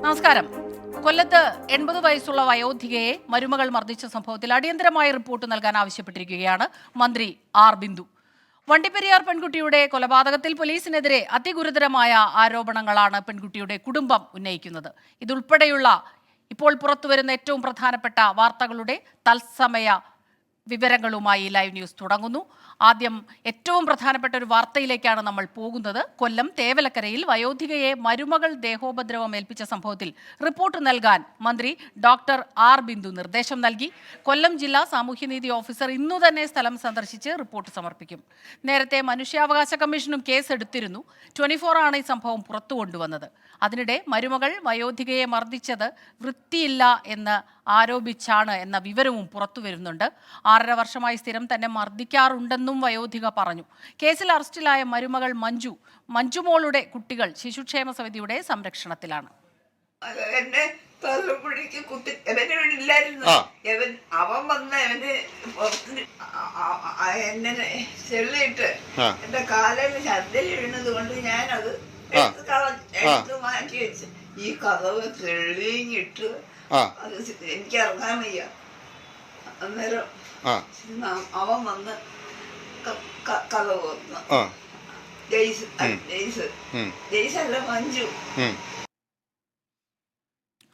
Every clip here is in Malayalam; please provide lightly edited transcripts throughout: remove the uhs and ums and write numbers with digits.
നമസ്കാരം. കൊല്ലത്ത് 80 വയസ്സുള്ള വയോധികയെ മരുമകൾ മർദ്ദിച്ച സംഭവത്തിൽ അടിയന്തരമായ റിപ്പോർട്ട് നൽകാൻ ആവശ്യപ്പെട്ടിരിക്കുകയാണ് മന്ത്രി ആർ ബിന്ദു. വണ്ടിപ്പെരിയാർ പെൺകുട്ടിയുടെ കൊലപാതകത്തിൽ പോലീസിനെതിരെ അതിഗുരുതരമായ ആരോപണങ്ങളാണ് പെൺകുട്ടിയുടെ കുടുംബം ഉന്നയിക്കുന്നത്. ഇതുൾപ്പെടെയുള്ള ഇപ്പോൾ പുറത്തുവരുന്ന ഏറ്റവും പ്രധാനപ്പെട്ട വാർത്തകളുടെ തത്സമയ വിവരങ്ങളുമായി ലൈവ് ന്യൂസ് തുടങ്ങുന്നു. ആദ്യം ഏറ്റവും പ്രധാനപ്പെട്ട ഒരു വാർത്തയിലേക്കാണ് നമ്മൾ പോകുന്നത്. കൊല്ലം തേവലക്കരയിൽ വയോധികയെ മരുമകൾ ദേഹോപദ്രവം ഏൽപ്പിച്ച സംഭവത്തിൽ റിപ്പോർട്ട് നൽകാൻ മന്ത്രി ഡോക്ടർ ആർ ബിന്ദു നിർദ്ദേശം നൽകി. കൊല്ലം ജില്ലാ സാമൂഹ്യനീതി ഓഫീസർ ഇന്നു തന്നെ സ്ഥലം സന്ദർശിച്ച് റിപ്പോർട്ട് സമർപ്പിക്കും. നേരത്തെ മനുഷ്യാവകാശ കമ്മീഷനും കേസെടുത്തിരുന്നു. 24 ആണ് ഈ സംഭവം പുറത്തു കൊണ്ടുവന്നത്. അതിനിടെ മരുമകൾ വയോധികയെ മർദ്ദിച്ചത് വൃത്തിയില്ല എന്ന് ആരോപിച്ചാണ് എന്ന വിവരവും പുറത്തു വരുന്നുണ്ട്. 6.5 വർഷമായി സ്ഥിരം തന്നെ മർദ്ദിക്കാറുണ്ടെന്നും വയോധിക പറഞ്ഞു. കേസിൽ അറസ്റ്റിലായ മരുമകൾ മഞ്ജുമോളുടെ കുട്ടികൾ ശിശുക്ഷേമ സമിതിയുടെ സംരക്ഷണത്തിലാണ്. അവൻ വന്ന് എന്നെ ചെള്ളിയിട്ട് എന്റെ കാലിൽ ഛർദ്ദിൽ വീണത് കൊണ്ട് ഞാനത് എടുത്ത് മാറ്റി വെച്ച് ഈ കഥവ് തെളിഞ്ഞിട്ട് അത് എനിക്ക് ഇറങ്ങാൻ വയ്യ. അന്നേരം അവൻ വന്ന് കഥവ് വന്നു. ജയ്സല്ല മഞ്ജു.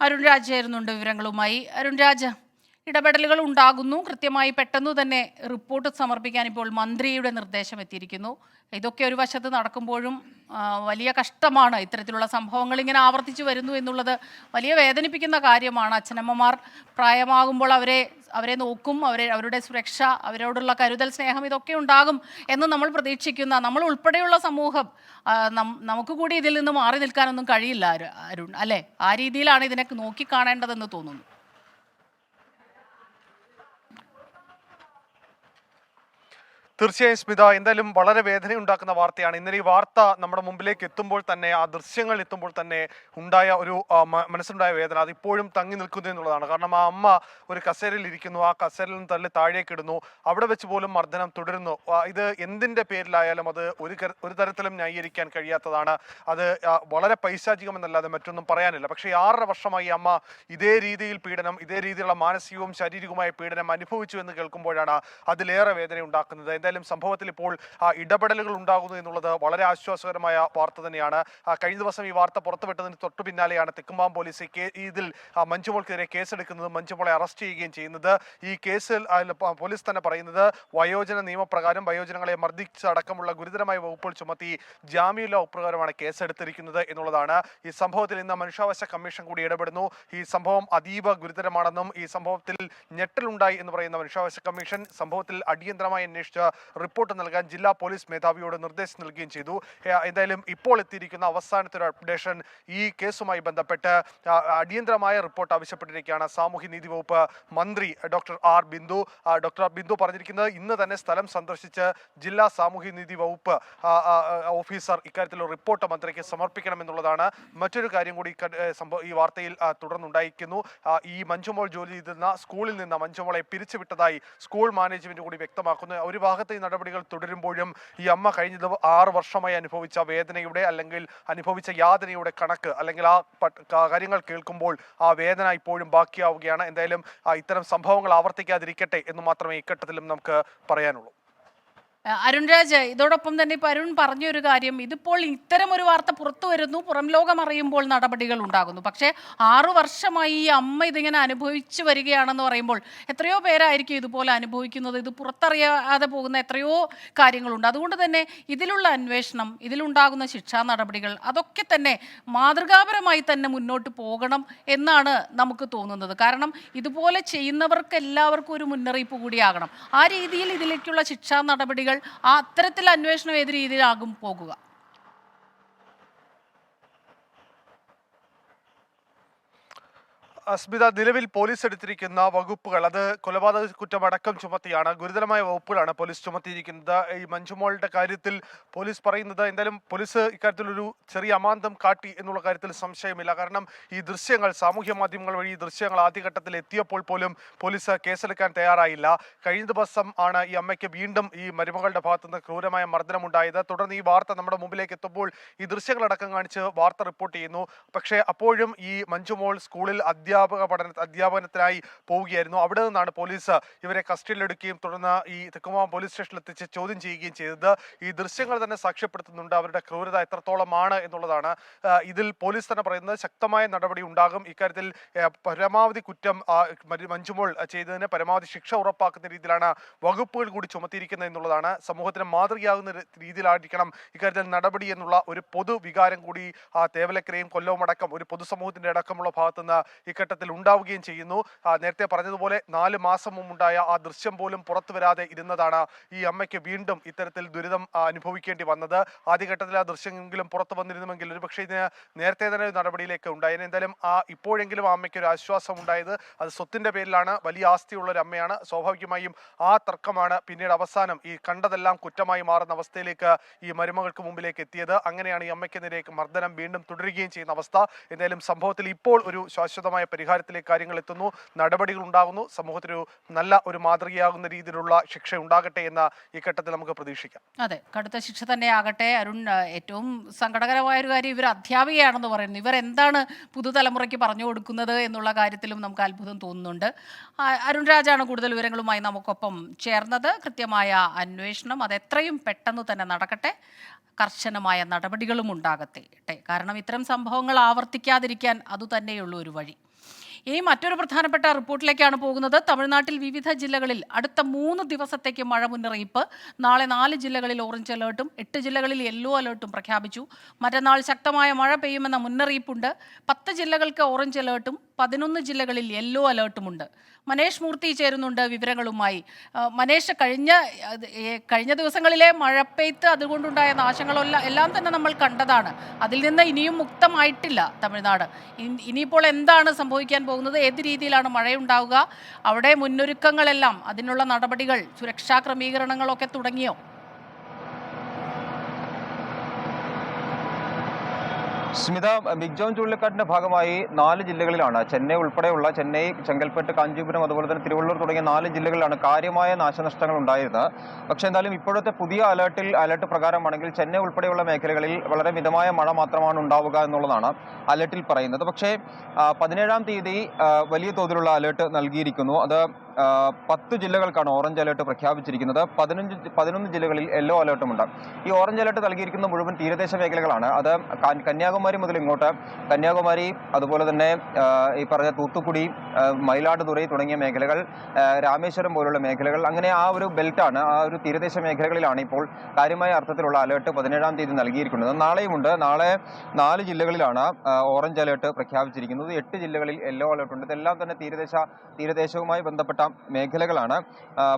അരുൺ രാജ് ചേരുന്നുണ്ട് വിവരങ്ങളുമായി. അരുൺ രാജ്, ഇടപെടലുകൾ ഉണ്ടാകുന്നു, കൃത്യമായി പെട്ടെന്ന് തന്നെ റിപ്പോർട്ട് സമർപ്പിക്കാൻ ഇപ്പോൾ മന്ത്രിയുടെ നിർദ്ദേശം എത്തിയിരിക്കുന്നു. ഇതൊക്കെ ഒരു വശത്ത് നടക്കുമ്പോഴും വലിയ കഷ്ടമാണ്. ഇത്തരത്തിലുള്ള സംഭവങ്ങൾ ഇങ്ങനെ ആവർത്തിച്ചു വരുന്നു എന്നുള്ളത് വലിയ വേദനിപ്പിക്കുന്ന കാര്യമാണ്. അച്ഛനമ്മമാർ പ്രായമാകുമ്പോൾ അവരെ നോക്കും, അവരുടെ സുരക്ഷ, അവരോടുള്ള കരുതൽ, സ്നേഹം ഇതൊക്കെ ഉണ്ടാകും എന്ന് നമ്മൾ പ്രതീക്ഷിക്കുന്ന നമ്മൾ ഉൾപ്പെടെയുള്ള സമൂഹം നമുക്ക് കൂടി ഇതിൽ നിന്ന് മാറി നിൽക്കാനൊന്നും കഴിയില്ല അരുൺ, അല്ലേ? ആ രീതിയിലാണ് ഇതിനെ നോക്കിക്കാണേണ്ടതെന്ന് തോന്നുന്നു. തീർച്ചയായും സ്മിത, എന്തായാലും വളരെ വേദനയുണ്ടാക്കുന്ന വാർത്തയാണ്. ഇന്നലെ ഈ വാർത്ത നമ്മുടെ മുമ്പിലേക്ക് എത്തുമ്പോൾ തന്നെ, ആ ദൃശ്യങ്ങൾ എത്തുമ്പോൾ തന്നെ ഉണ്ടായ ഒരു മനസ്സിലുണ്ടായ വേദന അതിപ്പോഴും തങ്ങി നിൽക്കുന്നു എന്നുള്ളതാണ്. കാരണം ആ അമ്മ ഒരു കസേരയിൽ ഇരിക്കുന്നു, ആ കസേരയിൽ നിന്ന് തള്ളി താഴേക്ക് ഇടുന്നു, അവിടെ വെച്ച് പോലും മർദ്ദനം തുടരുന്നു. ഇത് എന്തിൻ്റെ പേരിലായാലും അത് ഒരു തരത്തിലും ന്യായീകരിക്കാൻ കഴിയാത്തതാണ്. അത് വളരെ പൈശാചികമെന്നല്ലാതെ മറ്റൊന്നും പറയാനില്ല. പക്ഷേ 6.5 വർഷമായി അമ്മ ഇതേ രീതിയിൽ പീഡനം, ഇതേ രീതിയിലുള്ള മാനസികവും ശാരീരികവുമായ പീഡനം അനുഭവിച്ചു എന്ന് കേൾക്കുമ്പോഴാണ് അതിലേറെ വേദന ഉണ്ടാക്കുന്നത്. സംഭവത്തിൽ ഇപ്പോൾ ഇടപെടലുകൾ ഉണ്ടാകുന്നു എന്നുള്ളത് വളരെ ആശ്വാസകരമായ വാർത്ത തന്നെയാണ്. കഴിഞ്ഞ ദിവസം ഈ വാർത്ത പുറത്തുവിട്ടതിന് തൊട്ടു പിന്നാലെയാണ് തെക്കുംപാം പോലീസ് ഇതിൽ മഞ്ജുമോൾക്കെതിരെ കേസെടുക്കുന്നതും മഞ്ജുമോളെ അറസ്റ്റ് ചെയ്യുകയും ചെയ്യുന്നത്. ഈ കേസിൽ പോലീസ് തന്നെ പറയുന്നത് വയോജന നിയമപ്രകാരം വയോജനങ്ങളെ മർദ്ദിച്ചടക്കമുള്ള ഗുരുതരമായ വകുപ്പുകൾ ചുമത്തി ജാമ്യമില്ലാ വകുപ്രകാരമാണ് കേസെടുത്തിരിക്കുന്നത് എന്നുള്ളതാണ്. ഈ സംഭവത്തിൽ ഇന്ന് മനുഷ്യാവകാശ കമ്മീഷൻ കൂടി ഇടപെടുന്നു. ഈ സംഭവം അതീവ ഗുരുതരമാണെന്നും ഈ സംഭവത്തിൽ ഞെട്ടലുണ്ടായി എന്ന് പറയുന്ന മനുഷ്യാവകാശ കമ്മീഷൻ സംഭവത്തിൽ അടിയന്തരമായി അന്വേഷിച്ച് റിപ്പോർട്ട് നൽകാൻ ജില്ലാ പോലീസ് മേധാവിയോട് നിർദ്ദേശം നൽകുകയും ചെയ്തു. എന്തായാലും ഇപ്പോൾ എത്തിയിരിക്കുന്ന അവസാനത്തെ ഒരു അപ്ഡേഷൻ, ഈ കേസുമായി ബന്ധപ്പെട്ട് അടിയന്തരമായ റിപ്പോർട്ട് ആവശ്യപ്പെട്ടിരിക്കുകയാണ് സാമൂഹ്യനീതി വകുപ്പ് മന്ത്രി doctor R Bindu. Doctor Bindu പറഞ്ഞിരിക്കുന്നത് ഇന്ന് തന്നെ സ്ഥലം സന്ദർശിച്ച് ജില്ലാ സാമൂഹ്യനീതി വകുപ്പ് ഓഫീസർ ഇക്കാര്യത്തിൽ റിപ്പോർട്ട് മന്ത്രിക്ക് സമർപ്പിക്കണമെന്നുള്ളതാണ്. മറ്റൊരു കാര്യം കൂടി ഈ വാർത്തയിൽ തുടർന്നുണ്ടായിരിക്കുന്നു. ഈ മഞ്ജുമോൾ ജോലി ചെയ്തിരുന്ന സ്കൂളിൽ നിന്ന് മഞ്ജുമോളെ പിരിച്ചുവിട്ടതായി സ്കൂൾ മാനേജ്മെന്റ് കൂടി വ്യക്തമാക്കുന്നു. ഒരു ഭാഗത്ത് ഈ നടപടികൾ തുടരുമ്പോഴും ഈ അമ്മ കഴിഞ്ഞ 6 വർഷമായി അനുഭവിച്ച വേദനയുടെ അല്ലെങ്കിൽ അനുഭവിച്ച യാതനയുടെ കണക്ക് അല്ലെങ്കിൽ ആ കാര്യങ്ങൾ കേൾക്കുമ്പോൾ ആ വേദന ഇപ്പോഴും ബാക്കിയാവുകയാണ്. എന്തായാലും ഇത്തരം സംഭവങ്ങൾ ആവർത്തിക്കാതിരിക്കട്ടെ എന്ന് മാത്രമേ ഇഘട്ടത്തിലും നമുക്ക് പറയാനുള്ളൂ. അരുൺ രാജ്, ഇതോടൊപ്പം തന്നെ ഇപ്പൊ അരുൺ പറഞ്ഞൊരു കാര്യം, ഇതിപ്പോൾ ഇത്തരം ഒരു വാർത്ത പുറത്തു വരുന്നു, പുറം ലോകം അറിയുമ്പോൾ നടപടികൾ ഉണ്ടാകുന്നു. പക്ഷേ 6 വർഷമായി ഈ അമ്മ ഇതിങ്ങനെ അനുഭവിച്ചു വരികയാണെന്ന് പറയുമ്പോൾ എത്രയോ പേരായിരിക്കും ഇതുപോലെ അനുഭവിക്കുന്നത്. ഇത് പുറത്തറിയാതെ പോകുന്ന എത്രയോ കാര്യങ്ങളുണ്ട്. അതുകൊണ്ട് തന്നെ ഇതിലുള്ള അന്വേഷണം, ഇതിലുണ്ടാകുന്ന ശിക്ഷാ നടപടികൾ അതൊക്കെ തന്നെ മാതൃകാപരമായി തന്നെ മുന്നോട്ട് പോകണം എന്നാണ് നമുക്ക് തോന്നുന്നത്. കാരണം ഇതുപോലെ ചെയ്യുന്നവർക്ക് എല്ലാവർക്കും ഒരു മുന്നറിയിപ്പ് കൂടിയാകണം. ആ രീതിയിൽ ഇതിലേക്കുള്ള ശിക്ഷാ നടപടികൾ, ആ അത്തരത്തിൽ അന്വേഷണം ഏത് രീതിയിലാകും പോകുക? സ്മിത, നിലവിൽ പോലീസ് എടുത്തിരിക്കുന്ന വകുപ്പുകൾ അത് കൊലപാതക കുറ്റമടക്കം ചുമത്തിയാണ്. ഗുരുതരമായ വകുപ്പുകളാണ് പോലീസ് ചുമത്തിയിരിക്കുന്നത്. ഈ മഞ്ജുമോളുടെ കാര്യത്തിൽ പോലീസ് പറയുന്നത് എന്തായാലും പോലീസ് ഇക്കാര്യത്തിലൊരു ചെറിയ അമാന്തം കാട്ടി എന്നുള്ള കാര്യത്തിൽ സംശയമില്ല. കാരണം ഈ ദൃശ്യങ്ങൾ സാമൂഹ്യ മാധ്യമങ്ങൾ വഴി ഈ ദൃശ്യങ്ങൾ ആദ്യഘട്ടത്തിൽ എത്തിയപ്പോൾ പോലും പോലീസ് കേസെടുക്കാൻ തയ്യാറായില്ല. കഴിഞ്ഞ ദിവസം ആണ് ഈ അമ്മയ്ക്ക് വീണ്ടും ഈ മരുമകളുടെ ഭാഗത്തുനിന്ന് ക്രൂരമായ മർദ്ദനമുണ്ടായത്. തുടർന്ന് ഈ വാർത്ത നമ്മുടെ മുമ്പിലേക്ക് എത്തുമ്പോൾ ഈ ദൃശ്യങ്ങളടക്കം കാണിച്ച് വാർത്ത റിപ്പോർട്ട് ചെയ്യുന്നു. പക്ഷേ അപ്പോഴും ഈ മഞ്ജുമോൾ സ്കൂളിൽ അധ്യാപനത്തിനായി പോവുകയായിരുന്നു. അവിടെ നിന്നാണ് പോലീസ് ഇവരെ കസ്റ്റഡിയിലെടുക്കുകയും തുടർന്ന് ഈ തെക്കുമാം പോലീസ് സ്റ്റേഷനിൽ എത്തിച്ച് ചോദ്യം ചെയ്യുകയും ചെയ്തത്. ഈ ദൃശ്യങ്ങൾ തന്നെ സാക്ഷ്യപ്പെടുത്തുന്നുണ്ട് അവരുടെ ക്രൂരത എത്രത്തോളമാണ് എന്നുള്ളതാണ്. ഇതിൽ പോലീസ് തന്നെ പറയുന്നത് ശക്തമായ നടപടി ഉണ്ടാകും. ഇക്കാര്യത്തിൽ പരമാവധി കുറ്റം മഞ്ജുമോൾ ചെയ്തതിന് പരമാവധി ശിക്ഷ ഉറപ്പാക്കുന്ന രീതിയിലാണ് വകുപ്പുകൾ കൂടി ചുമത്തിയിരിക്കുന്നത് എന്നുള്ളതാണ്. സമൂഹത്തിന് മാതൃകയാകുന്ന രീതിയിലായിരിക്കണം ഇക്കാര്യത്തിൽ നടപടി എന്നുള്ള ഒരു പൊതുവികാരം കൂടി തേവലക്കരയും കൊല്ലവും അടക്കം ഒരു പൊതുസമൂഹത്തിന്റെ അടക്കമുള്ള ഭാഗത്തുനിന്ന് ഇഘട്ടത്തിൽ ഉണ്ടാവുകയും ചെയ്യുന്നു. നേരത്തെ പറഞ്ഞതുപോലെ 4 മാസം മുമ്പുണ്ടായ ആ ദൃശ്യം പോലും പുറത്തു വരാതെ ഇരുന്നതാണ് ഈ അമ്മയ്ക്ക് വീണ്ടും ഇത്തരത്തിൽ ദുരിതം അനുഭവിക്കേണ്ടി വന്നത്. ആദ്യഘട്ടത്തിൽ ആ ദൃശ്യമെങ്കിലും പുറത്തു വന്നിരുന്നുവെങ്കിൽ ഒരുപക്ഷെ ഇതിന് നേരത്തെ തന്നെ ഒരു നടപടിയിലേക്ക് ഉണ്ടായിരുന്നു. എന്തായാലും ഇപ്പോഴെങ്കിലും ആ അമ്മയ്ക്ക് ഒരു ആശ്വാസം ഉണ്ടായത്. അത് സ്വത്തിന്റെ പേരിലാണ്, വലിയ ആസ്തിയുള്ള ഒരു അമ്മയാണ്. സ്വാഭാവികമായും ആ തർക്കമാണ് പിന്നീട് അവസാനം ഈ കണ്ടതെല്ലാം കുറ്റമായി മാറുന്ന അവസ്ഥയിലേക്ക് ഈ മരുമകൾക്ക് മുമ്പിലേക്ക് എത്തിയത്. അങ്ങനെയാണ് ഈ അമ്മയ്ക്കെതിരെ മർദ്ദനം വീണ്ടും തുടരുകയും ചെയ്യുന്ന അവസ്ഥ. എന്തായാലും സംഭവത്തിൽ ഇപ്പോൾ ഒരു ശാശ്വതമായ പരിഹാരത്തിലേക്ക് കാര്യങ്ങൾ എത്തുന്നു, നടപടികൾ ഉണ്ടാകുന്നു. സമൂഹത്തിന് നല്ല ഒരു മാതൃകയാകുന്ന രീതിയിലുള്ള ശിക്ഷ ഉണ്ടാകട്ടെ എന്ന ഈ ഘട്ടത്തിൽ നമുക്ക് പ്രതീക്ഷിക്കാം. അതെ, കടുത്ത ശിക്ഷ തന്നെ ആകട്ടെ. അരുൺ, ഏറ്റവും സങ്കടകരമായ ഒരു കാര്യം ഇവർ അധ്യാപികയാണെന്ന് പറയുന്നു. ഇവർ എന്താണ് പുതുതലമുറയ്ക്ക് പറഞ്ഞു കൊടുക്കുന്നത് എന്നുള്ള കാര്യത്തിലും നമുക്ക് അത്ഭുതം തോന്നുന്നുണ്ട്. അരുൺ രാജാണ് കൂടുതൽ വിവരങ്ങളുമായി നമുക്കൊപ്പം ചേർന്നത്. കൃത്യമായ അന്വേഷണം അത് എത്രയും പെട്ടെന്ന് തന്നെ നടക്കട്ടെ, കർശനമായ നടപടികളും ഉണ്ടാകട്ടെ. കാരണം ഇത്തരം സംഭവങ്ങൾ ആവർത്തിക്കാതിരിക്കാൻ അതുതന്നെയുള്ളൂ ഒരു വഴി. ഇനി മറ്റൊരു പ്രധാനപ്പെട്ട റിപ്പോർട്ടിലേക്കാണ് പോകുന്നത്. തമിഴ്നാട്ടിൽ വിവിധ ജില്ലകളിൽ അടുത്ത 3 ദിവസത്തേക്ക് മഴ മുന്നറിയിപ്പ്. നാളെ 4 ജില്ലകളിൽ ഓറഞ്ച് അലേർട്ടും 8 ജില്ലകളിൽ യെല്ലോ അലേർട്ടും പ്രഖ്യാപിച്ചു. മറ്റന്നാൾ ശക്തമായ മഴ പെയ്യുമെന്ന മുന്നറിയിപ്പുണ്ട്. 10 ജില്ലകൾക്ക് ഓറഞ്ച് അലേർട്ടും 11 ജില്ലകളിൽ യെല്ലോ അലേർട്ടുമുണ്ട്. മനേഷ് മൂർത്തി ചേരുന്നുണ്ട് വിവരങ്ങളുമായി. മനേഷ്, കഴിഞ്ഞ ദിവസങ്ങളിലെ മഴപ്പെയ്ത്ത് അതുകൊണ്ടുണ്ടായ നാശങ്ങളെല്ലാം തന്നെ നമ്മൾ കണ്ടതാണ്. അതിൽ നിന്ന് ഇനിയും മുക്തമായിട്ടില്ല തമിഴ്നാട്. ഇനിയിപ്പോൾ എന്താണ് സംഭവിക്കാൻ പോകുന്നത്? ഏത് രീതിയിലാണ് മഴയുണ്ടാവുക? അവിടെ മുന്നൊരുക്കങ്ങളെല്ലാം, അതിനുള്ള നടപടികൾ, സുരക്ഷാ ക്രമീകരണങ്ങളൊക്കെ തുടങ്ങിയോ? സ്മിത, ബിഗ് ജോൺ ചുഴലിക്കാറ്റിന്റെ ഭാഗമായി 4 ജില്ലകളിലാണ്, ചെന്നൈ ഉൾപ്പെടെയുള്ള ചെന്നൈ, ചെങ്കൽപ്പെട്ട്, കാഞ്ചീപുരം, അതുപോലെ തന്നെ തിരുവള്ളൂർ തുടങ്ങിയ 4 ജില്ലകളിലാണ് കാര്യമായ നാശനഷ്ടങ്ങൾ ഉണ്ടായിരുന്നത്. പക്ഷേ എന്തായാലും ഇപ്പോഴത്തെ പുതിയ അലർട്ട് പ്രകാരമാണെങ്കിൽ ചെന്നൈ ഉൾപ്പെടെയുള്ള മേഖലകളിൽ വളരെ മിതമായ മഴ മാത്രമാണ് ഉണ്ടാവുക എന്നുള്ളതാണ് അലർട്ടിൽ പറയുന്നത്. പക്ഷേ 17-ാം തീയതി വലിയ തോതിലുള്ള അലർട്ട് നൽകിയിരിക്കുന്നു. അത് 10 ജില്ലകൾക്കാണ് ഓറഞ്ച് അലർട്ട് പ്രഖ്യാപിച്ചിരിക്കുന്നത്. 11 ജില്ലകളിൽ യെല്ലോ അലർട്ടുമുണ്ട്. ഈ ഓറഞ്ച് അലർട്ട് നൽകിയിരിക്കുന്ന മുഴുവൻ തീരദേശ മേഖലകളാണ്. അത് കന്യാകുമാരി മുതൽ ഇങ്ങോട്ട്, കന്യാകുമാരി, അതുപോലെ തന്നെ ഈ പറഞ്ഞ തൂത്തുക്കുടി, മയിലാടുതുറൈ തുടങ്ങിയ മേഖലകൾ, രാമേശ്വരം പോലുള്ള മേഖലകൾ, അങ്ങനെ ആ ഒരു ബെൽറ്റാണ്, ആ ഒരു തീരദേശ മേഖലകളിലാണ് ഇപ്പോൾ കാര്യമായ അർത്ഥത്തിലുള്ള അലർട്ട് 17-ാം തീയതി നൽകിയിരിക്കുന്നത്. നാളെയുമുണ്ട്. നാളെ 4 ജില്ലകളിലാണ് ഓറഞ്ച് അലർട്ട് പ്രഖ്യാപിച്ചിരിക്കുന്നത്. 8 ജില്ലകളിൽ യെല്ലോ അലർട്ടുണ്ട്. ഇതെല്ലാം തന്നെ തീരദേശവുമായി ബന്ധപ്പെട്ട മേഖലകളാണ്.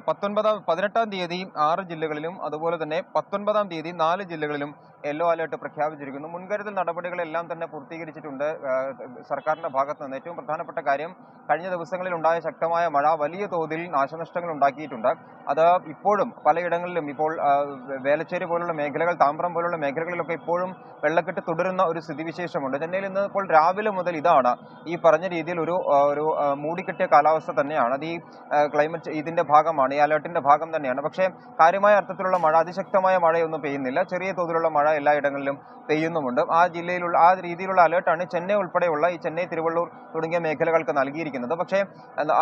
18-ാം തീയതി 6 ജില്ലകളിലും അതുപോലെ തന്നെ 19-ാം തീയതി 4 ജില്ലകളിലും യെല്ലോ അലർട്ട് പ്രഖ്യാപിച്ചിരിക്കുന്നു. മുൻകരുതൽ നടപടികളെല്ലാം തന്നെ പൂർത്തീകരിച്ചിട്ടുണ്ട് സർക്കാരിന്റെ ഭാഗത്ത് നിന്ന്. ഏറ്റവും പ്രധാനപ്പെട്ട കാര്യം, കഴിഞ്ഞ ദിവസങ്ങളിൽ ഉണ്ടായ ശക്തമായ മഴ വലിയ തോതിൽ നാശനഷ്ടങ്ങൾ ഉണ്ടാക്കിയിട്ടുണ്ട്. അത് ഇപ്പോഴും പലയിടങ്ങളിലും, ഇപ്പോൾ വേലച്ചേരി പോലുള്ള മേഖലകൾ, താമ്പ്രം പോലുള്ള മേഖലകളിലൊക്കെ ഇപ്പോഴും വെള്ളക്കെട്ട് തുടരുന്ന ഒരു സ്ഥിതിവിശേഷമുണ്ട്. ചെന്നൈയിൽ ഇന്ന് ഇപ്പോൾ രാവിലെ മുതൽ ഇതാണ് ഈ പറഞ്ഞ രീതിയിൽ ഒരു മൂടിക്കെട്ടിയ കാലാവസ്ഥ തന്നെയാണ്. അത് ഈ ക്ലൈമറ്റ് ഇതിന്റെ ഭാഗമാണ്, ഈ അലർട്ടിന്റെ ഭാഗം തന്നെയാണ്. പക്ഷേ കാര്യമായ അർത്ഥത്തിലുള്ള മഴ, അതിശക്തമായ മഴയൊന്നും പെയ്യുന്നില്ല. ചെറിയ തോതിലുള്ള മഴ എല്ലായിടങ്ങളിലും പെയ്യുന്നുമുണ്ട്. ആ രീതിയിലുള്ള അലർട്ടാണ് ചെന്നൈ ഉൾപ്പെടെയുള്ള ഈ ചെന്നൈ, തിരുവള്ളൂർ തുടങ്ങിയ മേഖലകൾക്ക് നൽകിയിരിക്കുന്നത്. പക്ഷേ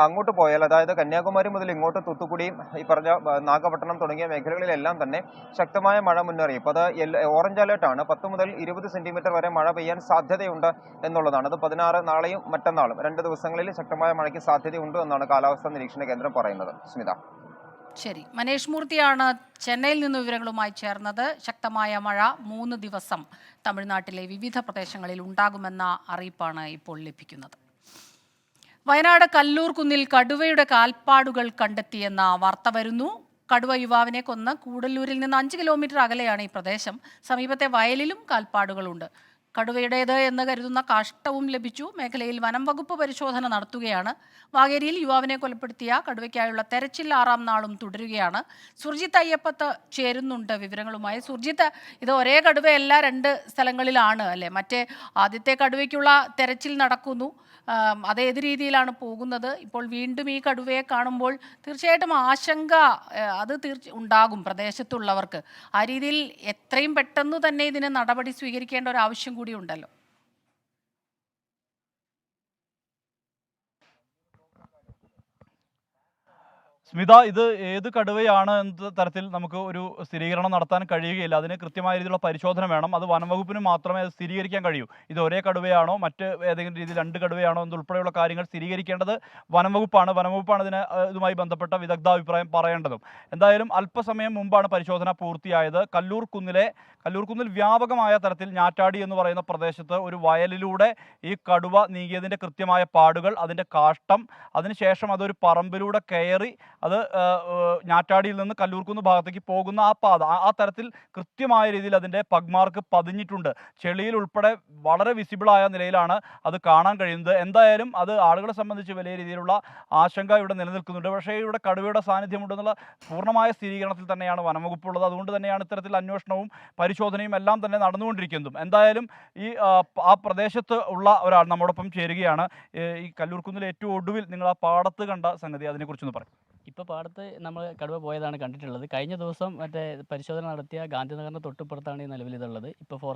അങ്ങോട്ട് പോയാൽ, അതായത് കന്യാകുമാരി മുതൽ ഇങ്ങോട്ട് തൂത്തുക്കുടി, ഈ പറഞ്ഞ നാഗപട്ടണം തുടങ്ങിയ മേഖലകളിലെല്ലാം തന്നെ ശക്തമായ മഴ മുന്നറിയിപ്പ്. അത് ഓറഞ്ച് അലർട്ടാണ്. 10 മുതൽ 20 സെന്റിമീറ്റർ വരെ മഴ പെയ്യാൻ സാധ്യതയുണ്ട് എന്നുള്ളതാണ്. അത് 16 നാളെയും മറ്റന്നാളും 2 ദിവസങ്ങളിൽ ശക്തമായ മഴയ്ക്ക് സാധ്യതയുണ്ട് എന്നാണ് കാലാവസ്ഥാ നിരീക്ഷണ കേന്ദ്രം പറയുന്നത്. സ്മിത. ശരി, മനേഷ് മൂർത്തിയാണ് ചെന്നൈയിൽ നിന്ന് വിവരങ്ങളുമായി ചേർന്നത്. ശക്തമായ മഴ 3 ദിവസം തമിഴ്നാട്ടിലെ വിവിധ പ്രദേശങ്ങളിൽ ഉണ്ടാകുമെന്ന അറിയിപ്പാണ് ഇപ്പോൾ ലഭിക്കുന്നത്. വയനാട് കല്ലൂർ കുന്നിൽ കടുവയുടെ കാൽപ്പാടുകൾ കണ്ടെത്തിയെന്ന വാർത്ത വരുന്നു. കടുവ യുവാവിനെ കൊന്ന് കൂടല്ലൂരിൽ നിന്ന് 5 കിലോമീറ്റർ അകലെയാണ് ഈ പ്രദേശം. സമീപത്തെ വയലിലും കാൽപ്പാടുകളുണ്ട്. കടുവയുടേത് എന്ന് കരുതുന്ന കാഷ്ടവും ലഭിച്ചു. മേഖലയിൽ വനം വകുപ്പ് പരിശോധന നടത്തുകയാണ്. വാഗേരിയിൽ യുവാവിനെ കൊലപ്പെടുത്തിയ കടുവയ്ക്കായുള്ള തെരച്ചിൽ 6ാം നാളും തുടരുകയാണ്. സുർജിത്ത് അയ്യപ്പത്ത് ചേരുന്നുണ്ട് വിവരങ്ങളുമായി. സുർജിത്ത്, ഇത് ഒരേ കടുവയല്ല, 2 സ്ഥലങ്ങളിലാണ് അല്ലേ? മറ്റേ ആദ്യത്തെ കടുവയ്ക്കുള്ള തെരച്ചിൽ നടക്കുന്നു. അതേത് രീതിയിലാണ് പോകുന്നത്? ഇപ്പോൾ വീണ്ടും ഈ കടുവയെ കാണുമ്പോൾ തീർച്ചയായിട്ടും ആശങ്ക അത് ഉണ്ടാകും പ്രദേശത്തുള്ളവർക്ക്. ആ രീതിയിൽ എത്രയും പെട്ടെന്ന് തന്നെ ഇതിന് നടപടി സ്വീകരിക്കേണ്ട ഒരു ആവശ്യം കൂടി ഉണ്ടല്ലോ. സ്മിത, ഇത് ഏത് കടുവയാണ് എന്ന തരത്തിൽ നമുക്ക് ഒരു സ്ഥിരീകരണം നടത്താൻ കഴിയുകയില്ല. അതിന് കൃത്യമായ രീതിയിലുള്ള പരിശോധന വേണം. അത് വനംവകുപ്പിന് മാത്രമേ അത് സ്ഥിരീകരിക്കാൻ കഴിയൂ. ഇത് ഒരേ കടുവയാണോ, മറ്റ് ഏതെങ്കിലും രീതിയിൽ 2 കടുവയാണോ എന്നുൾപ്പെടെയുള്ള കാര്യങ്ങൾ സ്ഥിരീകരിക്കേണ്ടത് വനംവകുപ്പാണ്. വനംവകുപ്പാണ് ഇതുമായി ബന്ധപ്പെട്ട വിദഗ്ധാഭിപ്രായം പറയേണ്ടതും. എന്തായാലും അല്പസമയം മുമ്പാണ് പരിശോധന പൂർത്തിയായത്. കല്ലൂർ കുന്നിൽ വ്യാപകമായ തരത്തിൽ ഞാറ്റാടി എന്ന് പറയുന്ന പ്രദേശത്ത് ഒരു വയലിലൂടെ ഈ കടുവ നീങ്ങിയതിൻ്റെ കൃത്യമായ പാടുകൾ, അതിൻ്റെ കാഷ്ടം, അതിനുശേഷം അതൊരു പറമ്പിലൂടെ കയറി അത് ഞാറ്റാടിയിൽ നിന്ന് കല്ലൂർക്കുന്ന് ഭാഗത്തേക്ക് പോകുന്ന ആ പാത, ആ തരത്തിൽ കൃത്യമായ രീതിയിൽ അതിൻ്റെ പഗ്മാർക്ക് പതിഞ്ഞിട്ടുണ്ട്. ചെളിയിൽ ഉൾപ്പെടെ വളരെ വിസിബിളായ നിലയിലാണ് അത് കാണാൻ കഴിയുന്നത്. എന്തായാലും അത് ആളുകളെ സംബന്ധിച്ച് വലിയ രീതിയിലുള്ള ആശങ്ക ഇവിടെ നിലനിൽക്കുന്നുണ്ട്. പക്ഷേ ഇവിടെ കടുവയുടെ സാന്നിധ്യമുണ്ടെന്നുള്ള പൂർണ്ണമായ സ്ഥിരീകരണത്തിൽ തന്നെയാണ് വനംവകുപ്പുള്ളത്. അതുകൊണ്ട് തന്നെയാണ് ഇത്തരത്തിൽ അന്വേഷണവും പരിശോധനയും എല്ലാം തന്നെ നടന്നുകൊണ്ടിരിക്കുന്നതും. എന്തായാലും ആ പ്രദേശത്ത് ഉള്ള ഒരാൾ നമ്മോടൊപ്പം ചേരുകയാണ്. ഈ കല്ലൂർക്കുന്നിൽ ഏറ്റവും ഒടുവിൽ നിങ്ങൾ ആ പാടത്ത് കണ്ട സംഗതി, അതിനെക്കുറിച്ചൊന്ന് പറയും. ഇപ്പോൾ പാടത്ത് നമ്മൾ കടുവ പോയതാണ് കണ്ടിട്ടുള്ളത്. കഴിഞ്ഞ ദിവസം മറ്റേ പരിശോധന നടത്തിയ ഗാന്ധിനഗറിൻ്റെ തൊട്ടുപുറത്താണ് ഈ നിലവിൽ ഇതുള്ളത്. ഇപ്പോൾ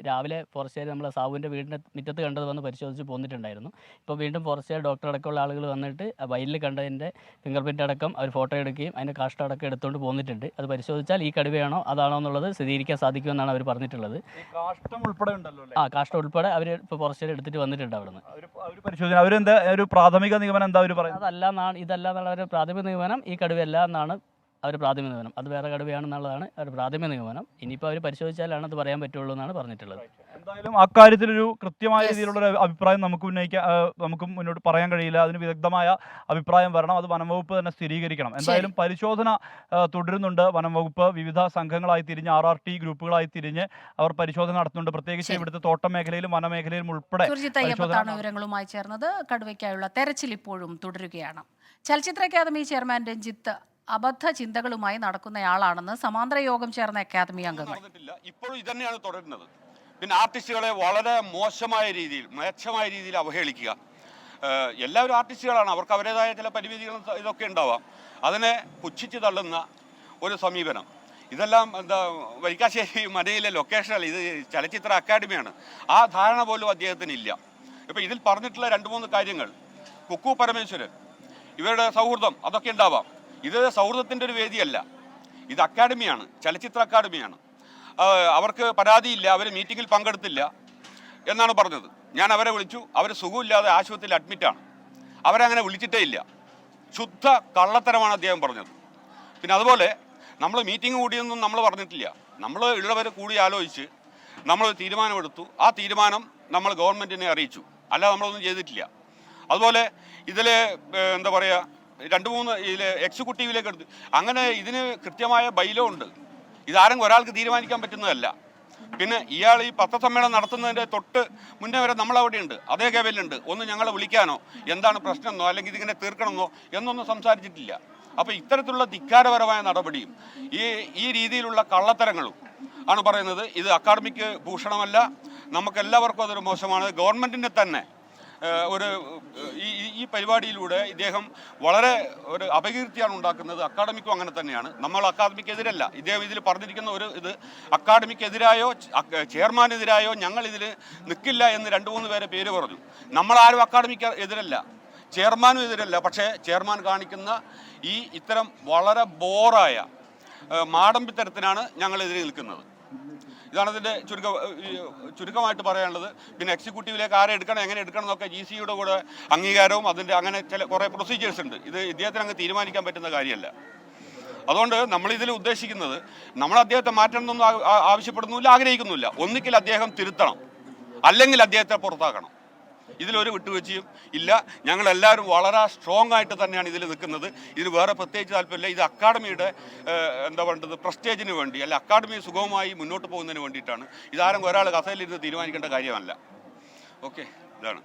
രാവിലെ ഫോറസ്റ്റുകാർ നമ്മളെ സാബുവിൻ്റെ വീടിൻ്റെ മുറ്റത്ത് കണ്ടത് വന്ന് പരിശോധിച്ച് പോന്നിട്ടുണ്ടായിരുന്നു. ഇപ്പോൾ വീണ്ടും ഫോറസ്റ്റുകാർ, ഡോക്ടർ അടക്കമുള്ള ആളുകൾ വന്നിട്ട് വയലിൽ കണ്ടതിൻ്റെ ഫിംഗർ പ്രിൻ്റ് അടക്കം അവർ ഫോട്ടോ എടുക്കുകയും അതിൻ്റെ കാഷ്ടം അടക്കം എടുത്തുകൊണ്ട് പോന്നിട്ടുണ്ട്. അത് പരിശോധിച്ചാൽ ഈ കടുവയാണോ അതാണോ എന്നുള്ളത് സ്ഥിരീകരിക്കാൻ സാധിക്കുമെന്നാണ് അവർ പറഞ്ഞിട്ടുള്ളത്. കാഷ്ടം ഉൾപ്പെടെ ഉണ്ടല്ലോ. കാഷ്ടം ഉൾപ്പെടെ അവർ ഇപ്പോൾ ഫോറസ്റ്റുകാർ എടുത്തിട്ട് വന്നിട്ടുണ്ട് അവിടുന്ന്. പരിശോധന അവരെന്താ ഒരു പ്രാഥമിക നിഗമനം എന്താ അവർ പറയുന്നത്? ഇതല്ല എന്നുള്ള ഒരു പ്രാഥമിക നിഗമനം. ഈ കടുവയല്ല എന്നാണ് അവർ പ്രാഥമിക നിഗമനം. അത് വേറെ കടുവയാണെന്നുള്ളതാണ് അവർ പ്രാഥമിക നിഗമനം. ഇനിയിപ്പോൾ അവർ പരിശോധിച്ചാലാണ് അത് പറയാൻ പറ്റുള്ളൂ എന്നാണ് പറഞ്ഞിട്ടുള്ളത്. എന്തായാലും അക്കാര്യത്തിലൊരു കൃത്യമായ രീതിയിലുള്ള അഭിപ്രായം നമുക്ക് മുന്നോട്ട് പറയാൻ കഴിയില്ല. അതിന് വിദഗ്ധമായ അഭിപ്രായം വരണം. അത് വനംവകുപ്പ് തന്നെ സ്ഥിരീകരിക്കണം. എന്തായാലും പരിശോധന തുടരുന്നുണ്ട്. വനംവകുപ്പ് വിവിധ സംഘങ്ങളായി തിരിഞ്ഞ്, RRT ഗ്രൂപ്പുകളായി തിരിഞ്ഞ് അവർ പരിശോധന നടത്തുന്നുണ്ട്. പ്രത്യേകിച്ച് ഇവിടുത്തെ തോട്ടം മേഖലയിലും വനമേഖലയിലും ഉൾപ്പെടെ. വിവരങ്ങളുമായി ചേർന്നത്. കടുവയ്ക്കായുള്ള തെരച്ചിൽ ഇപ്പോഴും തുടരുകയാണ്. ചലച്ചിത്ര അക്കാദമി ചെയർമാൻ രഞ്ജിത്ത് അബദ്ധ ചിന്തകളുമായി നടക്കുന്നയാളാണെന്ന് സമാന്തര യോഗം ചേർന്ന അക്കാദമി അംഗങ്ങൾ. ഇപ്പോഴും ഇതന്നെയാണ് തുടരുന്നത്. പിന്നെ ആർട്ടിസ്റ്റുകളെ വളരെ മോശമായ രീതിയിൽ അവഹേളിക്കുക. എല്ലാവരും ആർട്ടിസ്റ്റുകളാണ്, അവർക്ക് അവരുടേതായ ചില പരിമിതികളും ഇതൊക്കെ ഉണ്ടാവാം. അതിനെ പുച്ഛിച്ച് തള്ളുന്ന ഒരു സമീപനം, ഇതെല്ലാം വരിക്കാശ്ശേരി മനയിലെ ലൊക്കേഷനല്ല, ഇത് ചലച്ചിത്ര അക്കാദമിയാണ്. ആ ധാരണ പോലും അദ്ദേഹത്തിനില്ല. ഇപ്പോൾ ഇതിൽ പറഞ്ഞിട്ടുള്ള 2-3 കാര്യങ്ങൾ, കുക്കു പരമേശ്വരൻ, ഇവരുടെ സൗഹൃദം, അതൊക്കെ ഉണ്ടാവാം. ഇത് സൗഹൃദത്തിൻ്റെ ഒരു വേദിയല്ല, ഇത് അക്കാദമിയാണ്, ചലച്ചിത്ര അക്കാദമിയാണ്. അവർക്ക് പരാതിയില്ല, അവർ മീറ്റിങ്ങിൽ പങ്കെടുത്തില്ല എന്നാണ് പറഞ്ഞത്. ഞാൻ അവരെ വിളിച്ചു, അവർ സുഖമില്ലാതെ ആശുപത്രിയിൽ അഡ്മിറ്റാണ്. അവരങ്ങനെ വിളിച്ചിട്ടേ ഇല്ല. ശുദ്ധ കള്ളത്തരമാണ് അദ്ദേഹം പറഞ്ഞത്. പിന്നെ അതുപോലെ നമ്മൾ മീറ്റിംഗ് കൂടിയൊന്നും നമ്മൾ പറഞ്ഞിട്ടില്ല. നമ്മൾ ഉള്ളവർ കൂടി ആലോചിച്ച് നമ്മൾ തീരുമാനമെടുത്തു. ആ തീരുമാനം നമ്മൾ ഗവൺമെൻറ്റിനെ അറിയിച്ചു, അല്ലാതെ നമ്മളൊന്നും ചെയ്തിട്ടില്ല. അതുപോലെ ഇതിൽ എന്താ പറയുക, 2-3 ഇതിൽ എക്സിക്യൂട്ടീവിലേക്ക് എടുത്ത്, അങ്ങനെ ഇതിന് കൃത്യമായ ബൈലോ ഉണ്ട്. ഇതാരും ഒരാൾക്ക് തീരുമാനിക്കാൻ പറ്റുന്നതല്ല. പിന്നെ ഇയാൾ ഈ പത്രസമ്മേളനം നടത്തുന്നതിൻ്റെ തൊട്ട് മുന്നേ വരെ നമ്മളവിടെയുണ്ട്, അതേ കേബിലുണ്ട്. ഒന്ന് ഞങ്ങളെ വിളിക്കാനോ എന്താണ് പ്രശ്നമെന്നോ അല്ലെങ്കിൽ ഇതിങ്ങനെ തീർക്കണമെന്നോ എന്നൊന്നും സംസാരിച്ചിട്ടില്ല. അപ്പോൾ ഇത്തരത്തിലുള്ള ധിക്കാരപരമായ നടപടിയും ഈ രീതിയിലുള്ള കള്ളത്തരങ്ങളും ആണ് പറയുന്നത്. ഇത് അക്കാദമിക്ക് ഭൂഷണമല്ല, നമുക്കെല്ലാവർക്കും അതൊരു മോശമാണ്. ഗവൺമെൻറ്റിൻ്റെ തന്നെ ഈ പരിപാടിയിലൂടെ ഇദ്ദേഹം വളരെ ഒരു അപകീർത്തിയാണ് ഉണ്ടാക്കുന്നത്. അക്കാദമിക്കും അങ്ങനെ തന്നെയാണ്. നമ്മൾ അക്കാദമിക്കെതിരല്ല. ഇദ്ദേഹം ഇതിൽ പറഞ്ഞിരിക്കുന്ന ഇത് അക്കാദമിക്കെതിരായോ ചെയർമാനെതിരായോ ഞങ്ങൾ ഇതിൽ നിൽക്കില്ല എന്ന് 2-3 പേരെ പേര് പറഞ്ഞു. നമ്മളാരും അക്കാദമിക്ക് എതിരല്ല, ചെയർമാനും എതിരല്ല. പക്ഷേ ചെയർമാൻ കാണിക്കുന്ന ഇത്തരം വളരെ ബോറായ മാടമ്പിത്തരത്തിനാണ് ഞങ്ങളെതിരെ നിൽക്കുന്നത്. ഇതാണ് ഇതിൻ്റെ ചുരുക്കമായിട്ട് പറയാനുള്ളത്. പിന്നെ എക്സിക്യൂട്ടീവിലേക്ക് ആരെ എടുക്കണം, എങ്ങനെ എടുക്കണം എന്നൊക്കെ GC-യുടെ കൂടെ അംഗീകാരവും അതിൻ്റെ അങ്ങനെ കുറേ പ്രൊസീജിയേഴ്സ് ഉണ്ട്. ഇത് ഇദ്ദേഹത്തിന് അങ്ങ് തീരുമാനിക്കാൻ പറ്റുന്ന കാര്യമല്ല. അതുകൊണ്ട് നമ്മളിതിൽ ഉദ്ദേശിക്കുന്നത്, നമ്മൾ അദ്ദേഹത്തെ മാറ്റണമെന്നൊന്നും ആവശ്യപ്പെടുന്നില്ല, ആഗ്രഹിക്കുന്നില്ല. ഒന്നുകിൽ അദ്ദേഹം തിരുത്തണം, അല്ലെങ്കിൽ അദ്ദേഹത്തെ പുറത്താക്കണം. ഇതിലൊരു വിട്ടുവീഴ്ചയും ഇല്ല. ഞങ്ങളെല്ലാവരും വളരെ സ്ട്രോങ് ആയിട്ട് തന്നെയാണ് ഇതിൽ നിൽക്കുന്നത്. ഇതിന് വേറെ പ്രത്യേകിച്ച് താല്പര്യമില്ല. ഇത് അക്കാഡമിയുടെ എന്താ പറയുന്നത് പ്രസ്റ്റേജിന് വേണ്ടി, അല്ല അക്കാഡമി സുഗമമായി മുന്നോട്ട് പോകുന്നതിന് വേണ്ടിയിട്ടാണ്. ഇതാരും ഒരാൾ കഥയിലിരുന്ന് തീരുമാനിക്കേണ്ട കാര്യമല്ല. ഓക്കെ, ഇതാണ്.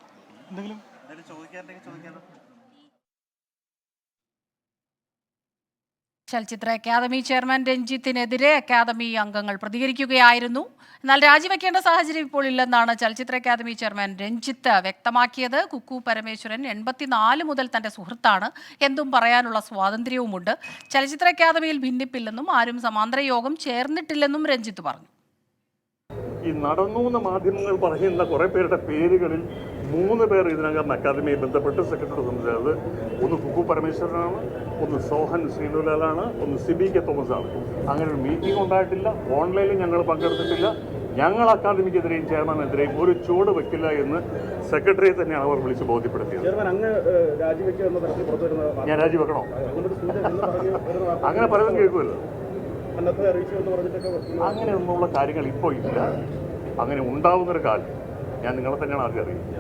ചലച്ചിത്ര അക്കാദമി ചെയർമാൻ രഞ്ജിത്തിനെതിരെ അക്കാദമി അംഗങ്ങൾ പ്രതികരിക്കുകയായിരുന്നു. എന്നാൽ രാജിവെക്കേണ്ട സാഹചര്യം ഇപ്പോൾ ഇല്ലെന്നാണ് ചലച്ചിത്ര അക്കാദമി ചെയർമാൻ രഞ്ജിത്ത് വ്യക്തമാക്കിയത്. കുക്കു പരമേശ്വരൻ 84 മുതൽ തന്റെ സുഹൃത്താണ്, എന്തും പറയാനുള്ള സ്വാതന്ത്ര്യവുമുണ്ട്. ചലച്ചിത്ര അക്കാദമിയിൽ ഭിന്നിപ്പില്ലെന്നും ആരും സമാന്തര യോഗം ചേർന്നിട്ടില്ലെന്നും രഞ്ജിത്ത് പറഞ്ഞു. ഈ നടന്നു എന്ന മാധ്യമങ്ങൾ പറയുന്ന കുറേ പേരുടെ പേരുകളിൽ 3 പേർ ഇതിനകം അക്കാദമിയെ ബന്ധപ്പെട്ട് സെക്രട്ടറി സംസാരിച്ചത്. ഒന്ന് കുക്കു പരമേശ്വരനാണ്, ഒന്ന് സോഹൻ ശ്രീനുലാലാണ്, ഒന്ന് സിബി കെ തോമസ് ആണ്. അങ്ങനെ ഒരു മീറ്റിംഗ് ഉണ്ടായിട്ടില്ല. ഓൺലൈനിൽ ഞങ്ങൾ പങ്കെടുത്തിട്ടില്ല. ഞങ്ങൾ അക്കാദമിക്കെതിരെയും ചെയർമാനെതിരെയും ഒരു ചുവട് വെക്കില്ല എന്ന് സെക്രട്ടറിയെ തന്നെയാണ് അവർ വിളിച്ച് ബോധ്യപ്പെടുത്തിയത്. ഞാൻ രാജിവെക്കണോ? അങ്ങനെ പലതും കേൾക്കുമല്ലോ. അങ്ങനെയൊന്നുള്ള കാര്യങ്ങൾ ഇപ്പോൾ ഇല്ല. അങ്ങനെ ഉണ്ടാവുന്നൊരു കാലം ഞാൻ നിങ്ങളെ തന്നെയാണ് ആദ്യം അറിയുന്നത്.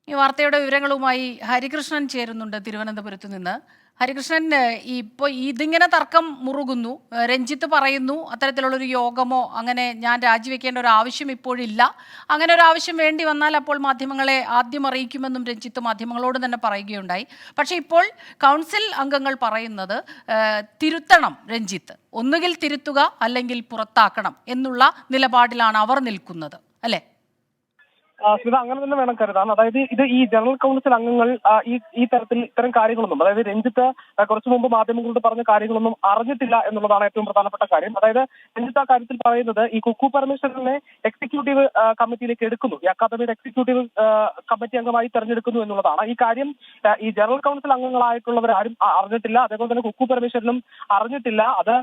ഈ വാർത്തയുടെ വിവരങ്ങളുമായി ഹരികൃഷ്ണൻ ചേരുന്നുണ്ട് തിരുവനന്തപുരത്ത് നിന്ന്. ഹരികൃഷ്ണൻ, ഇപ്പോൾ ഇതിങ്ങനെ തർക്കം മുറുകുന്നു. രഞ്ജിത്ത് പറയുന്നു അത്തരത്തിലുള്ളൊരു യോഗമോ അങ്ങനെ ഞാൻ രാജിവെക്കേണ്ട ഒരു ആവശ്യം ഇപ്പോഴില്ല, അങ്ങനെ ഒരു ആവശ്യം വേണ്ടി വന്നാൽ അപ്പോൾ മാധ്യമങ്ങളെ ആദ്യം അറിയിക്കുമെന്നും രഞ്ജിത്ത് മാധ്യമങ്ങളോട് തന്നെ പറയുകയുണ്ടായി. പക്ഷേ ഇപ്പോൾ കൗൺസിൽ അംഗങ്ങൾ പറയുന്നത് തിരുത്തണം രഞ്ജിത്ത്, ഒന്നുകിൽ തിരുത്തുക അല്ലെങ്കിൽ പുറത്താക്കണം എന്നുള്ള നിലപാടിലാണ് അവർ നിൽക്കുന്നത്, അല്ലേ? സ്മിത, അങ്ങനെ തന്നെ വേണം കരുതാൻ. അതായത് ഇത് ഈ ജനറൽ കൗൺസിൽ അംഗങ്ങൾ ഈ തരത്തിൽ ഇത്തരം കാര്യങ്ങളൊന്നും, അതായത് രഞ്ജിത്ത് കുറച്ചു മുമ്പ് മാധ്യമങ്ങളോട് പറഞ്ഞ കാര്യങ്ങളൊന്നും അറിഞ്ഞിട്ടില്ല എന്നുള്ളതാണ് ഏറ്റവും പ്രധാനപ്പെട്ട കാര്യം. അതായത് രഞ്ജിത്ത് ആ കാര്യത്തിൽ പറയുന്നത് ഈ കുക്കു പരമേശ്വരനെ എക്സിക്യൂട്ടീവ് കമ്മിറ്റിയിലേക്ക് എടുക്കുന്നു, ഈ അക്കാദമിയുടെ എക്സിക്യൂട്ടീവ് കമ്മിറ്റി അംഗമായി തെരഞ്ഞെടുക്കുന്നു എന്നുള്ളതാണ്. ഈ കാര്യം ഈ ജനറൽ കൗൺസിൽ അംഗങ്ങളായിട്ടുള്ളവരാരും അറിഞ്ഞിട്ടില്ല. അതേപോലെ തന്നെ കുക്കു പരമേശ്വരനും അറിഞ്ഞിട്ടില്ല. അത്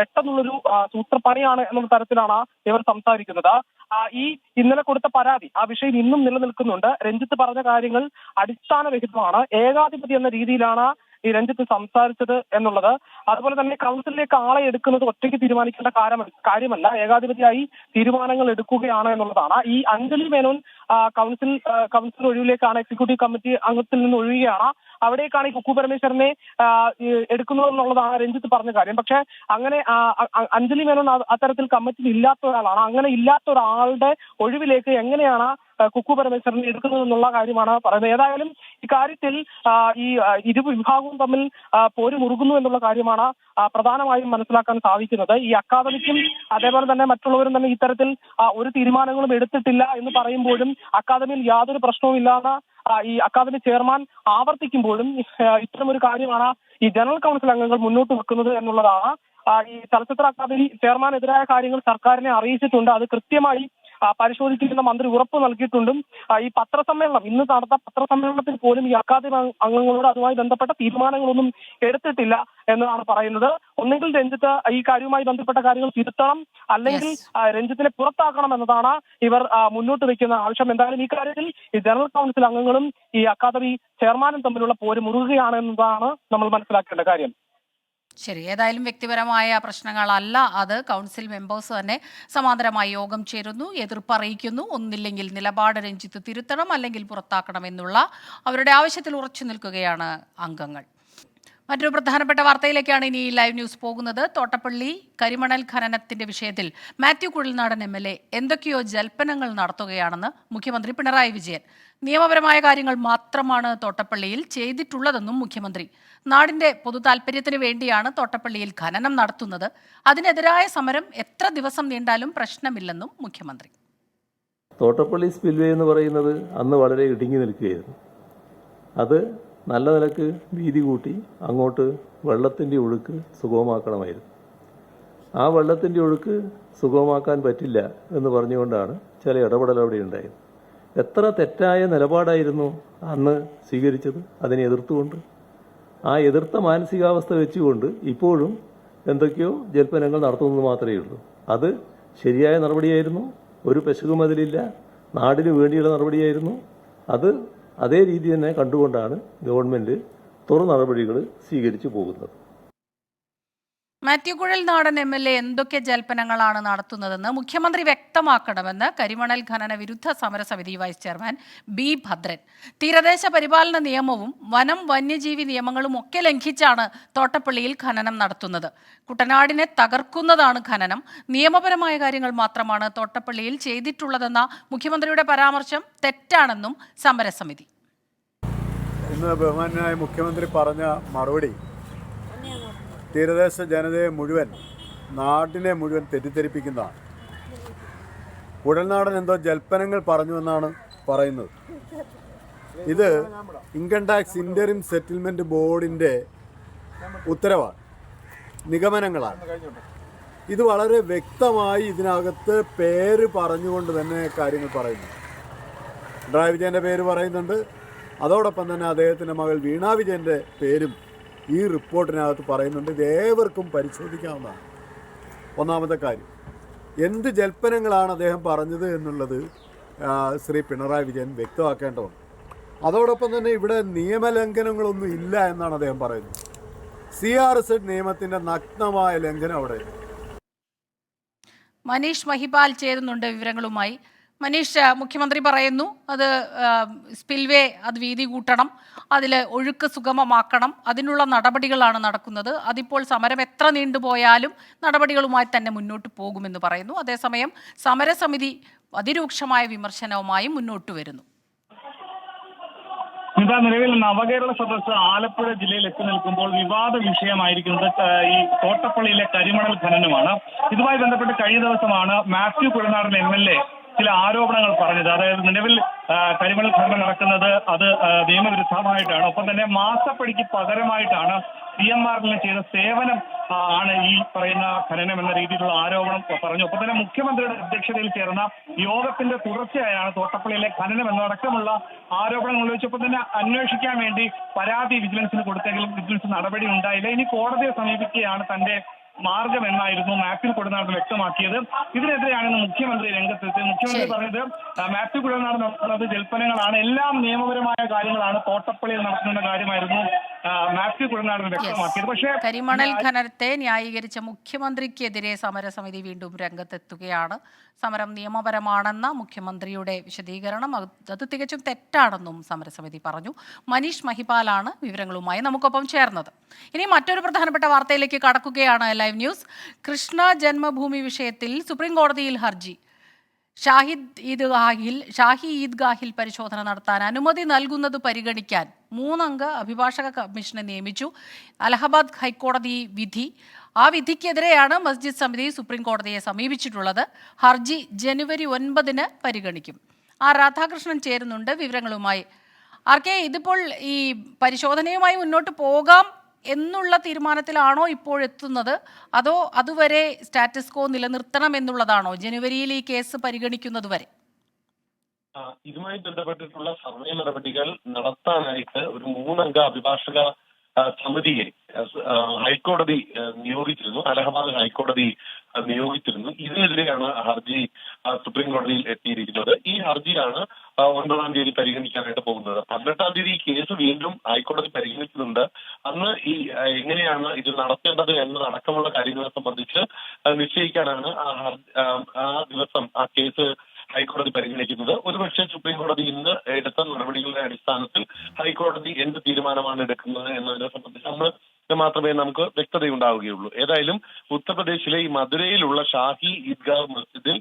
പെട്ടെന്നുള്ളൊരു സൂത്രപ്പണിയാണ് എന്നുള്ള തരത്തിലാണ് ഇവർ സംസാരിക്കുന്നത്. ഈ ഇന്നലെ കൊടുത്ത പരാതി, ആ വിഷയം ഇന്നും നിലനിൽക്കുന്നുണ്ട്. രഞ്ജിത്ത് പറഞ്ഞ കാര്യങ്ങൾ അടിസ്ഥാനരഹിതമാണ്, ഏകാധിപതി എന്ന രീതിയിലാണ് ഈ രഞ്ജിത്ത് സംസാരിച്ചത് എന്നുള്ളത്. അതുപോലെ തന്നെ കൗൺസിലിലേക്ക് ആളെ എടുക്കുന്നത് ഒറ്റയ്ക്ക് തീരുമാനിക്കേണ്ട കാര്യമല്ല, ഏകാധിപതിയായി തീരുമാനങ്ങൾ എടുക്കുകയാണ് എന്നുള്ളതാണ്. ഈ അഞ്ജലി മേനോൻ കൗൺസിൽ ഒഴിവിലേക്കാണ്, എക്സിക്യൂട്ടീവ് കമ്മിറ്റി അംഗത്തിൽ നിന്ന് ഒഴിയുകയാണ്, അവിടേക്കാണ് ഈ കുക്കു പരമേശ്വരനെ എടുക്കുന്നത് എന്നുള്ളതാണ് രഞ്ജിത്ത് പറഞ്ഞ കാര്യം. പക്ഷെ അങ്ങനെ അഞ്ജലി മേനോൻ അത്തരത്തിൽ കമ്മിറ്റിയിൽ ഇല്ലാത്ത ഒരാളാണ്. അങ്ങനെ ഇല്ലാത്ത ഒരാളുടെ ഒഴിവിലേക്ക് എങ്ങനെയാണ് കുക്കു പരമേശ്വരനെ എടുക്കുന്നത് എന്നുള്ള കാര്യമാണ് പറയുന്നത്. ഏതായാലും ഇക്കാര്യത്തിൽ ഈ ഇരു വിഭാഗവും തമ്മിൽ പോര് മുറുകുന്നു എന്നുള്ള കാര്യമാണ് പ്രധാനമായും മനസ്സിലാക്കാൻ സാധിക്കുന്നത്. ഈ അക്കാദമിക്കും അതേപോലെ തന്നെ മറ്റുള്ളവരും തന്നെ ഇത്തരത്തിൽ ഒരു തീരുമാനങ്ങളും എടുത്തിട്ടില്ല എന്ന് പറയുമ്പോഴും അക്കാദമിയിൽ യാതൊരു പ്രശ്നവും ഇല്ലാന്ന് ഈ അക്കാദമി ചെയർമാൻ ആവർത്തിക്കുമ്പോഴും ഇത്തരമൊരു കാര്യമാണ് ഈ ജനറൽ കൗൺസിൽ അംഗങ്ങൾ മുന്നോട്ട് വെക്കുന്നത് എന്നുള്ളതാണ്. ഈ ചലച്ചിത്ര അക്കാദമി ചെയർമാനെതിരായ കാര്യങ്ങൾ സർക്കാരിനെ അറിയിച്ചിട്ടുണ്ട്. അത് കൃത്യമായി പരിശോധിക്കുന്ന മന്ത്രി ഉറപ്പ് നൽകിയിട്ടുണ്ടും. ഈ പത്രസമ്മേളനം, ഇന്ന് നടത്ത പത്രസമ്മേളനത്തിൽ പോലും ഈ അക്കാദമി അംഗങ്ങളോട് അതുമായി ബന്ധപ്പെട്ട തീരുമാനങ്ങളൊന്നും എടുത്തിട്ടില്ല എന്നാണ് പറയുന്നത്. ഒന്നുകിൽ രഞ്ജിത്ത് ഈ കാര്യവുമായി ബന്ധപ്പെട്ട കാര്യങ്ങൾ തിരുത്തണം, അല്ലെങ്കിൽ രഞ്ജിത്തിനെ പുറത്താക്കണം എന്നതാണ് ഇവർ മുന്നോട്ട് വയ്ക്കുന്ന ആവശ്യം. എന്തായാലും ഈ കാര്യത്തിൽ ഈ ജനറൽ കൗൺസിൽ അംഗങ്ങളും ഈ അക്കാദമി ചെയർമാനും തമ്മിലുള്ള പോര് മുറുകുകയാണ് എന്നതാണ് നമ്മൾ മനസ്സിലാക്കേണ്ട കാര്യം. ശരി, ഏതായാലും വ്യക്തിപരമായ പ്രശ്നങ്ങളല്ല അത്. കൗൺസിൽ മെമ്പേഴ്സ് തന്നെ സമാന്തരമായി യോഗം ചേരുന്നു, എതിർപ്പ് അറിയിക്കുന്നു. ഒന്നില്ലെങ്കിൽ നിലപാട് രഞ്ജിത്ത് തിരുത്തണം അല്ലെങ്കിൽ പുറത്താക്കണം എന്നുള്ള അവരുടെ ആവശ്യത്തിൽ ഉറച്ചു നിൽക്കുകയാണ് അംഗങ്ങൾ. മറ്റൊരു പ്രധാനപ്പെട്ട വാർത്തയിലേക്കാണ് ഇനി ലൈവ് ന്യൂസ് പോകുന്നത്. തോട്ടപ്പള്ളി കരിമണൽ ഖനനത്തിന്റെ വിഷയത്തിൽ മാത്യു കുഴൽനാടൻ MLA എന്തൊക്കെയോ ജൽപ്പനങ്ങൾ നടത്തുകയാണെന്ന് മുഖ്യമന്ത്രി പിണറായി വിജയൻ. നിയമപരമായ കാര്യങ്ങൾ മാത്രമാണ് തോട്ടപ്പള്ളിയിൽ ചെയ്തിട്ടുള്ളതെന്നും മുഖ്യമന്ത്രി. നാടിന്റെ പൊതു താൽപര്യത്തിന് വേണ്ടിയാണ് തോട്ടപ്പള്ളിയിൽ ഖനനം നടത്തുന്നത്. അതിനെതിരായ സമരം എത്ര ദിവസം നീണ്ടാലും പ്രശ്നമില്ലെന്നും മുഖ്യമന്ത്രി. തോട്ടപ്പള്ളി സ്പിൽവേ എന്ന് പറയുന്നത് അന്ന് വളരെ ഇടുങ്ങി നിൽക്കുകയായിരുന്നു. അത് നല്ല നിലക്ക് വീതി കൂട്ടി അങ്ങോട്ട് വെള്ളത്തിൻ്റെ ഒഴുക്ക് സുഗമമാക്കണമായിരുന്നു. ആ വെള്ളത്തിൻ്റെ ഒഴുക്ക് സുഗമമാക്കാൻ പറ്റില്ല എന്ന് പറഞ്ഞുകൊണ്ടാണ് ചില ഇടപെടൽ അവിടെ ഉണ്ടായത്. എത്ര തെറ്റായ നിലപാടായിരുന്നു അന്ന് സ്വീകരിച്ചത്, അതിനെ എതിർത്തുകൊണ്ട്. ആ എതിർത്ത മാനസികാവസ്ഥ വെച്ചുകൊണ്ട് ഇപ്പോഴും എന്തൊക്കെയോ ജൽപ്പനങ്ങൾ നടത്തുന്നത് മാത്രമേ ഉള്ളൂ. അത് ശരിയായ നടപടിയായിരുന്നു, ഒരു പെശകും അതിലില്ല, നാടിനു വേണ്ടിയുള്ള നടപടിയായിരുന്നു. അത് അതേ രീതി തന്നെ കണ്ടുകൊണ്ടാണ് ഗവൺമെന്റ് തുടർ നടപടികൾ സ്വീകരിച്ചു പോകുന്നത്. മാത്യു കുഴൽനാടൻ MLA എന്തൊക്കെ ജൽപ്പനങ്ങളാണ് നടത്തുന്നതെന്ന് മുഖ്യമന്ത്രി വ്യക്തമാക്കണമെന്ന് കരിമണൽ ഖനന വിരുദ്ധ സമരസമിതി വൈസ് ചെയർമാൻ B. ഭദ്രൻ. തീരദേശ പരിപാലന നിയമവും വനം വന്യജീവി നിയമങ്ങളും ഒക്കെ ലംഘിച്ചാണ് തോട്ടപ്പള്ളിയിൽ ഖനനം നടത്തുന്നത്. കുട്ടനാടിനെ തകർക്കുന്നതാണ് ഖനനം. നിയമപരമായ കാര്യങ്ങൾ മാത്രമാണ് തോട്ടപ്പള്ളിയിൽ ചെയ്തിട്ടുള്ളതെന്ന മുഖ്യമന്ത്രിയുടെ പരാമർശം തെറ്റാണെന്നും സമരസമിതി. ഇന്ന് ബഹുമാന്യനായ മുഖ്യമന്ത്രി പറഞ്ഞ മറുപടി തീരദേശ ജനതയെ മുഴുവൻ, നാടിനെ മുഴുവൻ തെറ്റിദ്ധരിപ്പിക്കുന്നതാണ്. കുഴൽനാടൻ എന്തോ ജൽപ്പനങ്ങൾ പറഞ്ഞു എന്നാണ് പറയുന്നത്. ഇത് ഇൻകം ടാക്സ് ഇൻ്ററിം സെറ്റിൽമെൻറ്റ് ബോർഡിൻ്റെ ഉത്തരവാണ്, നിഗമനങ്ങളാണ്. ഇത് വളരെ വ്യക്തമായി ഇതിനകത്ത് പേര് പറഞ്ഞുകൊണ്ട് തന്നെ കാര്യങ്ങൾ പറയുന്നു. പിണറായി വിജയൻ്റെ പേര് പറയുന്നുണ്ട്. അതോടൊപ്പം തന്നെ അദ്ദേഹത്തിൻ്റെ മകൾ വീണ വിജയൻ്റെ പേരും ഈ റിപ്പോർട്ടിനകത്ത് പറയുന്നുണ്ട്. ഇത് ഏവർക്കും പരിശോധിക്കാവുന്നതാണ്. ഒന്നാമത്തെ കാര്യം, എന്ത് ജൽപ്പനങ്ങളാണ് അദ്ദേഹം പറഞ്ഞത് എന്നുള്ളത് ശ്രീ പിണറായി വിജയൻ വ്യക്തമാക്കേണ്ടതുണ്ട്. അതോടൊപ്പം തന്നെ ഇവിടെ നിയമലംഘനങ്ങളൊന്നും ഇല്ല എന്നാണ് അദ്ദേഹം പറയുന്നത്. CRZ നിയമത്തിൻ്റെ നഗ്നമായ ലംഘനം അവിടെ. മനീഷ് മഹിപാൽ ചേരുന്നുണ്ട് വിവരങ്ങളുമായി. മനീഷ്, മുഖ്യമന്ത്രി പറയുന്നു അത് സ്പിൽവേ അത് വീതി കൂട്ടണം, അതിൽ ഒഴുക്ക് സുഗമമാക്കണം, അതിനുള്ള നടപടികളാണ് നടക്കുന്നത്. അതിപ്പോൾ സമരം എത്ര നീണ്ടുപോയാലും നടപടികളുമായി തന്നെ മുന്നോട്ട് പോകുമെന്ന് പറയുന്നു. അതേസമയം സമരസമിതി അതിരൂക്ഷമായ വിമർശനവുമായി മുന്നോട്ട് വരുന്നു. നിലവിൽ നവകേരള സദസ്സ് ആലപ്പുഴ ജില്ലയിൽ എത്തി നിൽക്കുമ്പോൾ വിവാദ വിഷയമായിരിക്കുന്നത് ഈ തോട്ടപ്പള്ളിയിലെ കരിമണൽ ഖനനമാണ്. ഇതുമായി ബന്ധപ്പെട്ട് കഴിഞ്ഞ ദിവസമാണ് മാത്യു കുഴൽനാടൻ MLA ചില ആരോപണങ്ങൾ പറഞ്ഞത്. അതായത് നിലവിൽ കരിമണൽ ഖനനം നടക്കുന്നത് അത് നിയമവിരുദ്ധമായിട്ടാണ്. ഒപ്പം തന്നെ മാസപ്പടിക്ക് പകരമായിട്ടാണ് CMRL ചെയ്ത സേവനം ആണ് ഈ പറയുന്ന ഖനനം എന്ന രീതിയിലുള്ള ആരോപണം പറഞ്ഞു. ഒപ്പം തന്നെ മുഖ്യമന്ത്രിയുടെ അധ്യക്ഷതയിൽ ചേർന്ന യോഗത്തിന്റെ തുടർച്ചയായാണ് തോട്ടപ്പള്ളിയിലെ ഖനനം എന്നടക്കമുള്ള ആരോപണങ്ങൾ ഉന്നയിച്ചൊപ്പം തന്നെ അന്വേഷിക്കാൻ വേണ്ടി പരാതി വിജിലൻസിന് കൊടുത്തെങ്കിലും വിജിലൻസ് നടപടി ഉണ്ടായില്ല. ഇനി കോടതിയെ സമീപിക്കുകയാണ് തന്റെ മാർഗം എന്നായിരുന്നു മാത്യു കുഴൽനാടൻ വ്യക്തമാക്കിയത്. ഇതിനെതിരെയാണ് മുഖ്യമന്ത്രി രംഗത്തെത്തി. മുഖ്യമന്ത്രി പറഞ്ഞത് മാത്യു കുഴൽനാടൻ നടത്തുന്നത് ജൽപ്പനങ്ങളാണ്, എല്ലാം നിയമപരമായ കാര്യങ്ങളാണ് തോട്ടപ്പള്ളിയിൽ നടത്തുന്ന കാര്യമായിരുന്നു മാത്യു കുഴൽനാടൻ വ്യക്തമാക്കിയത്. പക്ഷേ കരിമണൽ ഖനനത്തെ ന്യായീകരിച്ച മുഖ്യമന്ത്രിക്കെതിരെ സമരസമിതി വീണ്ടും രംഗത്തെത്തുകയാണ്. സമരം നിയമപരമാണെന്ന മുഖ്യമന്ത്രിയുടെ വിശദീകരണം അത് തികച്ചും തെറ്റാണെന്നും സമരസമിതി പറഞ്ഞു. മനീഷ് മഹിപാലാണ് വിവരങ്ങളുമായി നമുക്കൊപ്പം ചേർന്നത്. ഇനി മറ്റൊരു പ്രധാനപ്പെട്ട വാർത്തയിലേക്ക് കടക്കുകയാണ് ലൈവ് ന്യൂസ്. കൃഷ്ണ ജന്മഭൂമി വിഷയത്തിൽ സുപ്രീം കോടതിയിൽ ഹർജി. ഷാഹി ഈദ്ഗാഹിൽ പരിശോധന നടത്താൻ അനുമതി നൽകുന്നത് പരിഗണിക്കാൻ 3 അംഗ അഭിഭാഷക കമ്മീഷനെ നിയമിച്ചു. അലഹബാദ് ഹൈക്കോടതി വിധി. ആ വിധിക്കെതിരെയാണ് മസ്ജിദ് സമിതി സുപ്രീം കോടതിയെ സമീപിച്ചിട്ടുള്ളത്. ഹർജി ജനുവരി 9 പരിഗണിക്കും. രാധാകൃഷ്ണൻ ചേരുന്നുണ്ട് വിവരങ്ങളുമായി. ഇതിപ്പോൾ ഈ പരിശോധനയുമായി മുന്നോട്ട് പോകാം എന്നുള്ള തീരുമാനത്തിലാണോ ഇപ്പോഴെത്തുന്നത്, അതോ അതുവരെ സ്റ്റാറ്റസ് കോ നിലനിർത്തണം എന്നുള്ളതാണോ ജനുവരിയിൽ ഈ കേസ് പരിഗണിക്കുന്നത് വരെ? ഇതുമായി ബന്ധപ്പെട്ടിട്ടുള്ള സർവേ നടപടികൾ നടത്താനായിട്ട് ഒരു 3 അംഗ അഭിഭാഷക സമിതിയെ ഹൈക്കോടതി നിയോഗിച്ചിരുന്നു. അലഹബാദ് ഹൈക്കോടതി നിയോഗിച്ചിരുന്നു. ഇതിനെതിരെയാണ് ഹർജി സുപ്രീം കോടതിയിൽ എത്തിയിരിക്കുന്നത്. ഈ ഹർജിയാണ് 9-ാം തീയതി പരിഗണിക്കാനായിട്ട് പോകുന്നത്. 18-ാം തീയതി ഈ കേസ് വീണ്ടും ഹൈക്കോടതി പരിഗണിക്കുന്നുണ്ട്. അന്ന് ഈ എങ്ങനെയാണ് ഇത് നടത്തേണ്ടത് എന്നതടക്കമുള്ള കാര്യങ്ങളെ സംബന്ധിച്ച് നിശ്ചയിക്കാനാണ് ആ ദിവസം ആ കേസ് ഹൈക്കോടതി പരിഗണിക്കുന്നത്. ഒരുപക്ഷെ സുപ്രീം കോടതി ഇന്ന് എടുത്ത നടപടികളുടെ അടിസ്ഥാനത്തിൽ ഹൈക്കോടതി എന്ത് തീരുമാനമാണ് എടുക്കുന്നത് എന്നതിനെ സംബന്ധിച്ച് അന്ന് മാത്രമേ നമുക്ക് വ്യക്തതയുണ്ടാവുകയുള്ളൂ. ഏതായാലും ഉത്തർപ്രദേശിലെ ഈ മധുരയിലുള്ള ഷാഹി ഈദ്ഗാഹ് മസ്ജിദിൽ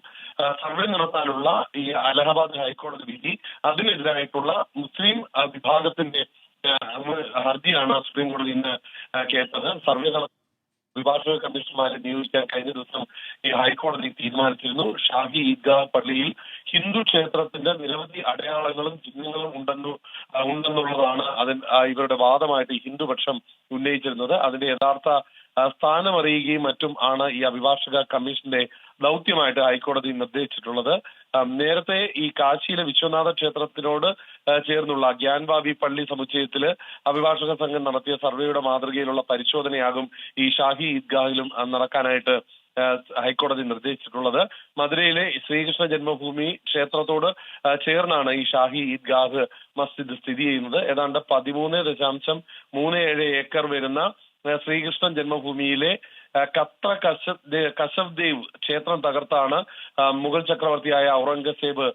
സർവേ നടത്താനുള്ള ഈ അലഹബാദ് ഹൈക്കോടതി വിധി, അതിനെതിരായിട്ടുള്ള മുസ്ലിം വിഭാഗത്തിന്റെ ഹർജിയാണ് സുപ്രീം കോടതി ഇന്ന് കേട്ടത്. സർവേ അഭിഭാഷക കമ്മീഷണർമാരെ നിയോഗിക്കാൻ കഴിഞ്ഞ ദിവസം ഈ ഹൈക്കോടതി തീരുമാനിച്ചിരുന്നു. ഷാഹി ഈദ്ഗാഹ് പള്ളിയിൽ ഹിന്ദു ക്ഷേത്രത്തിന്റെ നിരവധി അടയാളങ്ങളും ചിഹ്നങ്ങളും ഉണ്ടെന്നുള്ളതാണ് ഇവരുടെ വാദമായിട്ട് ഹിന്ദുപക്ഷം ഉന്നയിച്ചിരുന്നത്. അതിന്റെ യഥാർത്ഥ സ്ഥാനമറിയുകയും മറ്റും ആണ് ഈ അഭിഭാഷക കമ്മീഷന്റെ ദൗത്യമായിട്ട് ഹൈക്കോടതി നിർദ്ദേശിച്ചിട്ടുള്ളത്. നേരത്തെ ഈ കാശിയിലെ വിശ്വനാഥ ക്ഷേത്രത്തിനോട് ചേർന്നുള്ള ഗ്യാൻവാബി പള്ളി സമുച്ചയത്തില് അഭിഭാഷക സംഘം നടത്തിയ സർവേയുടെ മാതൃകയിലുള്ള പരിശോധനയാകും ഈ ഷാഹി ഈദ്ഗാഹിലും നടക്കാനായിട്ട് ഹൈക്കോടതി നിർദ്ദേശിച്ചിട്ടുള്ളത്. മധുരയിലെ ശ്രീകൃഷ്ണ ജന്മഭൂമി ക്ഷേത്രത്തോട് ചേർന്നാണ് ഈ ഷാഹി ഈദ്ഗാഹ് മസ്ജിദ് സ്ഥിതി ചെയ്യുന്നത്. ഏതാണ്ട് 13.37 ഏക്കർ വരുന്ന ശ്രീകൃഷ്ണൻ ജന്മഭൂമിയിലെ ഖത്ര കശഫ് ദേവ് ക്ഷേത്രം തകർത്താണ് മുഗൾ ചക്രവർത്തിയായ ഔറംഗസേബ്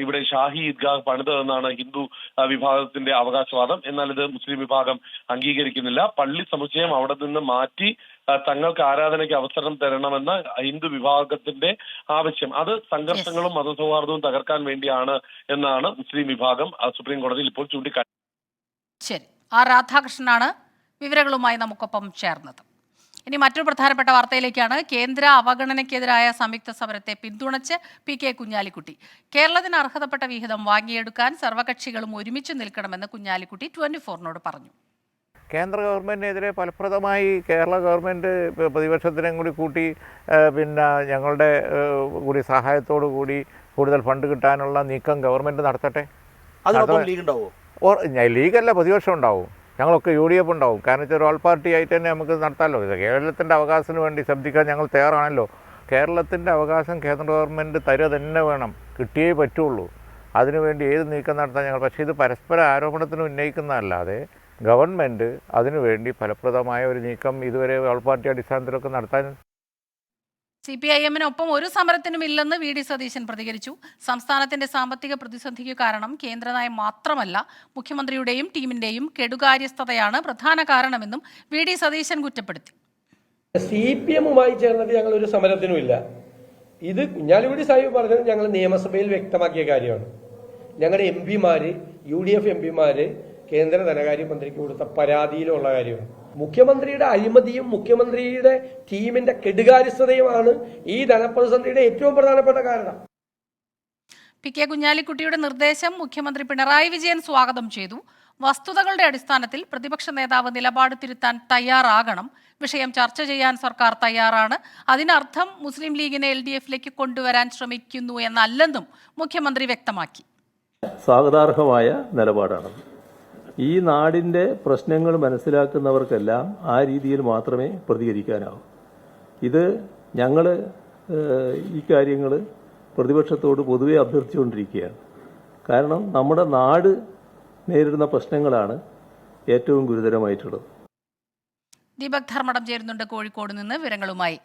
ഇവിടെ ഷാഹി ഈദ്ഗാഹ് പണിതതെന്നാണ് ഹിന്ദു വിഭാഗത്തിന്റെ അവകാശവാദം. എന്നാൽ ഇത് മുസ്ലിം വിഭാഗം അംഗീകരിക്കുന്നില്ല. പള്ളി സമുച്ചയം അവിടെ നിന്ന് മാറ്റി തങ്ങൾക്ക് ആരാധനയ്ക്ക് അവസരം തരണമെന്ന ഹിന്ദു വിഭാഗത്തിന്റെ ആവശ്യം, അത് സംഘർഷങ്ങളും മതസൗഹാർദ്ദവും തകർക്കാൻ വേണ്ടിയാണ് എന്നാണ് മുസ്ലിം വിഭാഗം സുപ്രീം കോടതിയിൽ ഇപ്പോൾ ചൂണ്ടിക്കാട്ടി. ശരി, ആർ രാധാകൃഷ്ണനാണ് വിവരങ്ങളുമായി നമുക്കൊപ്പം ചേർന്നത്. ഇനി മറ്റൊരു പ്രധാനപ്പെട്ട വാർത്തയിലേക്കാണ്. കേന്ദ്ര അവഗണനയ്ക്കെതിരായ സംയുക്ത സമരത്തെ പിന്തുണച്ച് പി.കെ. കുഞ്ഞാലിക്കുട്ടി. കേരളത്തിന് അർഹതപ്പെട്ട വിഹിതം വാങ്ങിയെടുക്കാൻ സർവകക്ഷികളും ഒരുമിച്ച് നിൽക്കണമെന്ന് കുഞ്ഞാലിക്കുട്ടി 24-നോട് പറഞ്ഞു. കേന്ദ്ര ഗവൺമെൻറ്റിനെതിരെ ഫലപ്രദമായി കേരള ഗവൺമെൻറ് പ്രതിപക്ഷത്തിനും കൂടി കൂട്ടി പിന്നെ ഞങ്ങളുടെ കൂടി സഹായത്തോടു കൂടി കൂടുതൽ ഫണ്ട് കിട്ടാനുള്ള നീക്കം ഗവൺമെൻറ് നടത്തട്ടെ. ലീഗല്ല, പ്രതിപക്ഷം ഉണ്ടാവും. ഞങ്ങളൊക്കെ UDF ഉണ്ടാവും. കാരണം വെച്ചാൽ ഒരു ഓൾ പാർട്ടി ആയിട്ട് തന്നെ നമുക്ക് നടത്താമല്ലോ. കേരളത്തിൻ്റെ അവകാശത്തിന് വേണ്ടി ശബ്ദിക്കാൻ ഞങ്ങൾ തയ്യാറാണല്ലോ. കേരളത്തിൻ്റെ അവകാശം കേന്ദ്ര ഗവൺമെൻറ് തരുക തന്നെ വേണം, കിട്ടിയേ പറ്റുള്ളൂ. അതിനുവേണ്ടി ഏത് നീക്കം നടത്താൻ ഞങ്ങൾ, പക്ഷേ ഇത് പരസ്പര ആരോപണത്തിന് ഉന്നയിക്കുന്നതല്ലാതെ ഗവൺമെൻറ് അതിനുവേണ്ടി ഫലപ്രദമായ ഒരു നീക്കം ഇതുവരെ ഓൾ പാർട്ടി അടിസ്ഥാനത്തിലൊക്കെ നടത്താൻ. CPIM-നൊപ്പം ഒരു സമരത്തിനും ഇല്ലെന്ന് VD സതീശൻ പ്രതികരിച്ചു. സംസ്ഥാനത്തിന്റെ സാമ്പത്തിക പ്രതിസന്ധിക്ക് കാരണം കേന്ദ്ര നയം മാത്രമല്ല, മുഖ്യമന്ത്രിയുടെയും ടീമിന്റെയും കെടുകാര്യസ്ഥതയാണ് പ്രധാന കാരണമെന്നും VD സതീശൻ കുറ്റപ്പെടുത്തി. CPM-മായി ചേർന്നിട്ട് ഞങ്ങൾ ഒരു സമരത്തിനുമില്ല. ഇത് കുഞ്ഞാലിക്കുട്ടി സാഹിബ് പറഞ്ഞത് ഞങ്ങൾ നിയമസഭയിൽ വ്യക്തമാക്കിയ കാര്യമാണ്. ഞങ്ങളുടെ MP-മാര് UDF MP-മാര് കേന്ദ്ര ധനകാര്യമന്ത്രിക്ക് കൊടുത്ത പരാതിയിലുള്ള കാര്യമാണ്. മുഖ്യമന്ത്രിയുടെ അഴിമതിയും മുഖ്യമന്ത്രിയുടെ ടീമിന്റെ കെടുകാര്യസ്ഥതയുമാണ് ഈ ധനപ്രതിസന്ധിയുടെ ഏറ്റവും പ്രധാനപ്പെട്ട കാരണം. പി.കെ. കുഞ്ഞാലിക്കുട്ടിയുടെ നിർദ്ദേശം മുഖ്യമന്ത്രി പിണറായി വിജയൻ സ്വാഗതം ചെയ്തു. വസ്തുതകളുടെ അടിസ്ഥാനത്തിൽ പ്രതിപക്ഷ നേതാവ് നിലപാട് തിരുത്താൻ തയ്യാറാകണം. വിഷയം ചർച്ച ചെയ്യാൻ സർക്കാർ തയ്യാറാണ്. അതിനർത്ഥം മുസ്ലിം ലീഗിനെ LDF-ലേക്ക് കൊണ്ടുവരാൻ ശ്രമിക്കുന്നു എന്നല്ലെന്നും മുഖ്യമന്ത്രി വ്യക്തമാക്കി. സ്വാഗതാർഹമായ നിലപാടാണ്. ഈ നാടിൻ്റെ പ്രശ്നങ്ങൾ മനസ്സിലാക്കുന്നവർക്കെല്ലാം ആ രീതിയിൽ മാത്രമേ പ്രതികരിക്കാനാവൂ. ഇത് ഞങ്ങൾ ഈ കാര്യങ്ങൾ പ്രതിപക്ഷത്തോട് പൊതുവെ അഭ്യർത്ഥിച്ചുകൊണ്ടിരിക്കുകയാണ്. കാരണം നമ്മുടെ നാട് നേരിടുന്ന പ്രശ്നങ്ങളാണ് ഏറ്റവും ഗുരുതരമായിട്ടുള്ളത്. ദീപക് ധർമ്മടം ചേരുന്നുണ്ട് കോഴിക്കോട് നിന്ന് വിവരങ്ങളുമായി.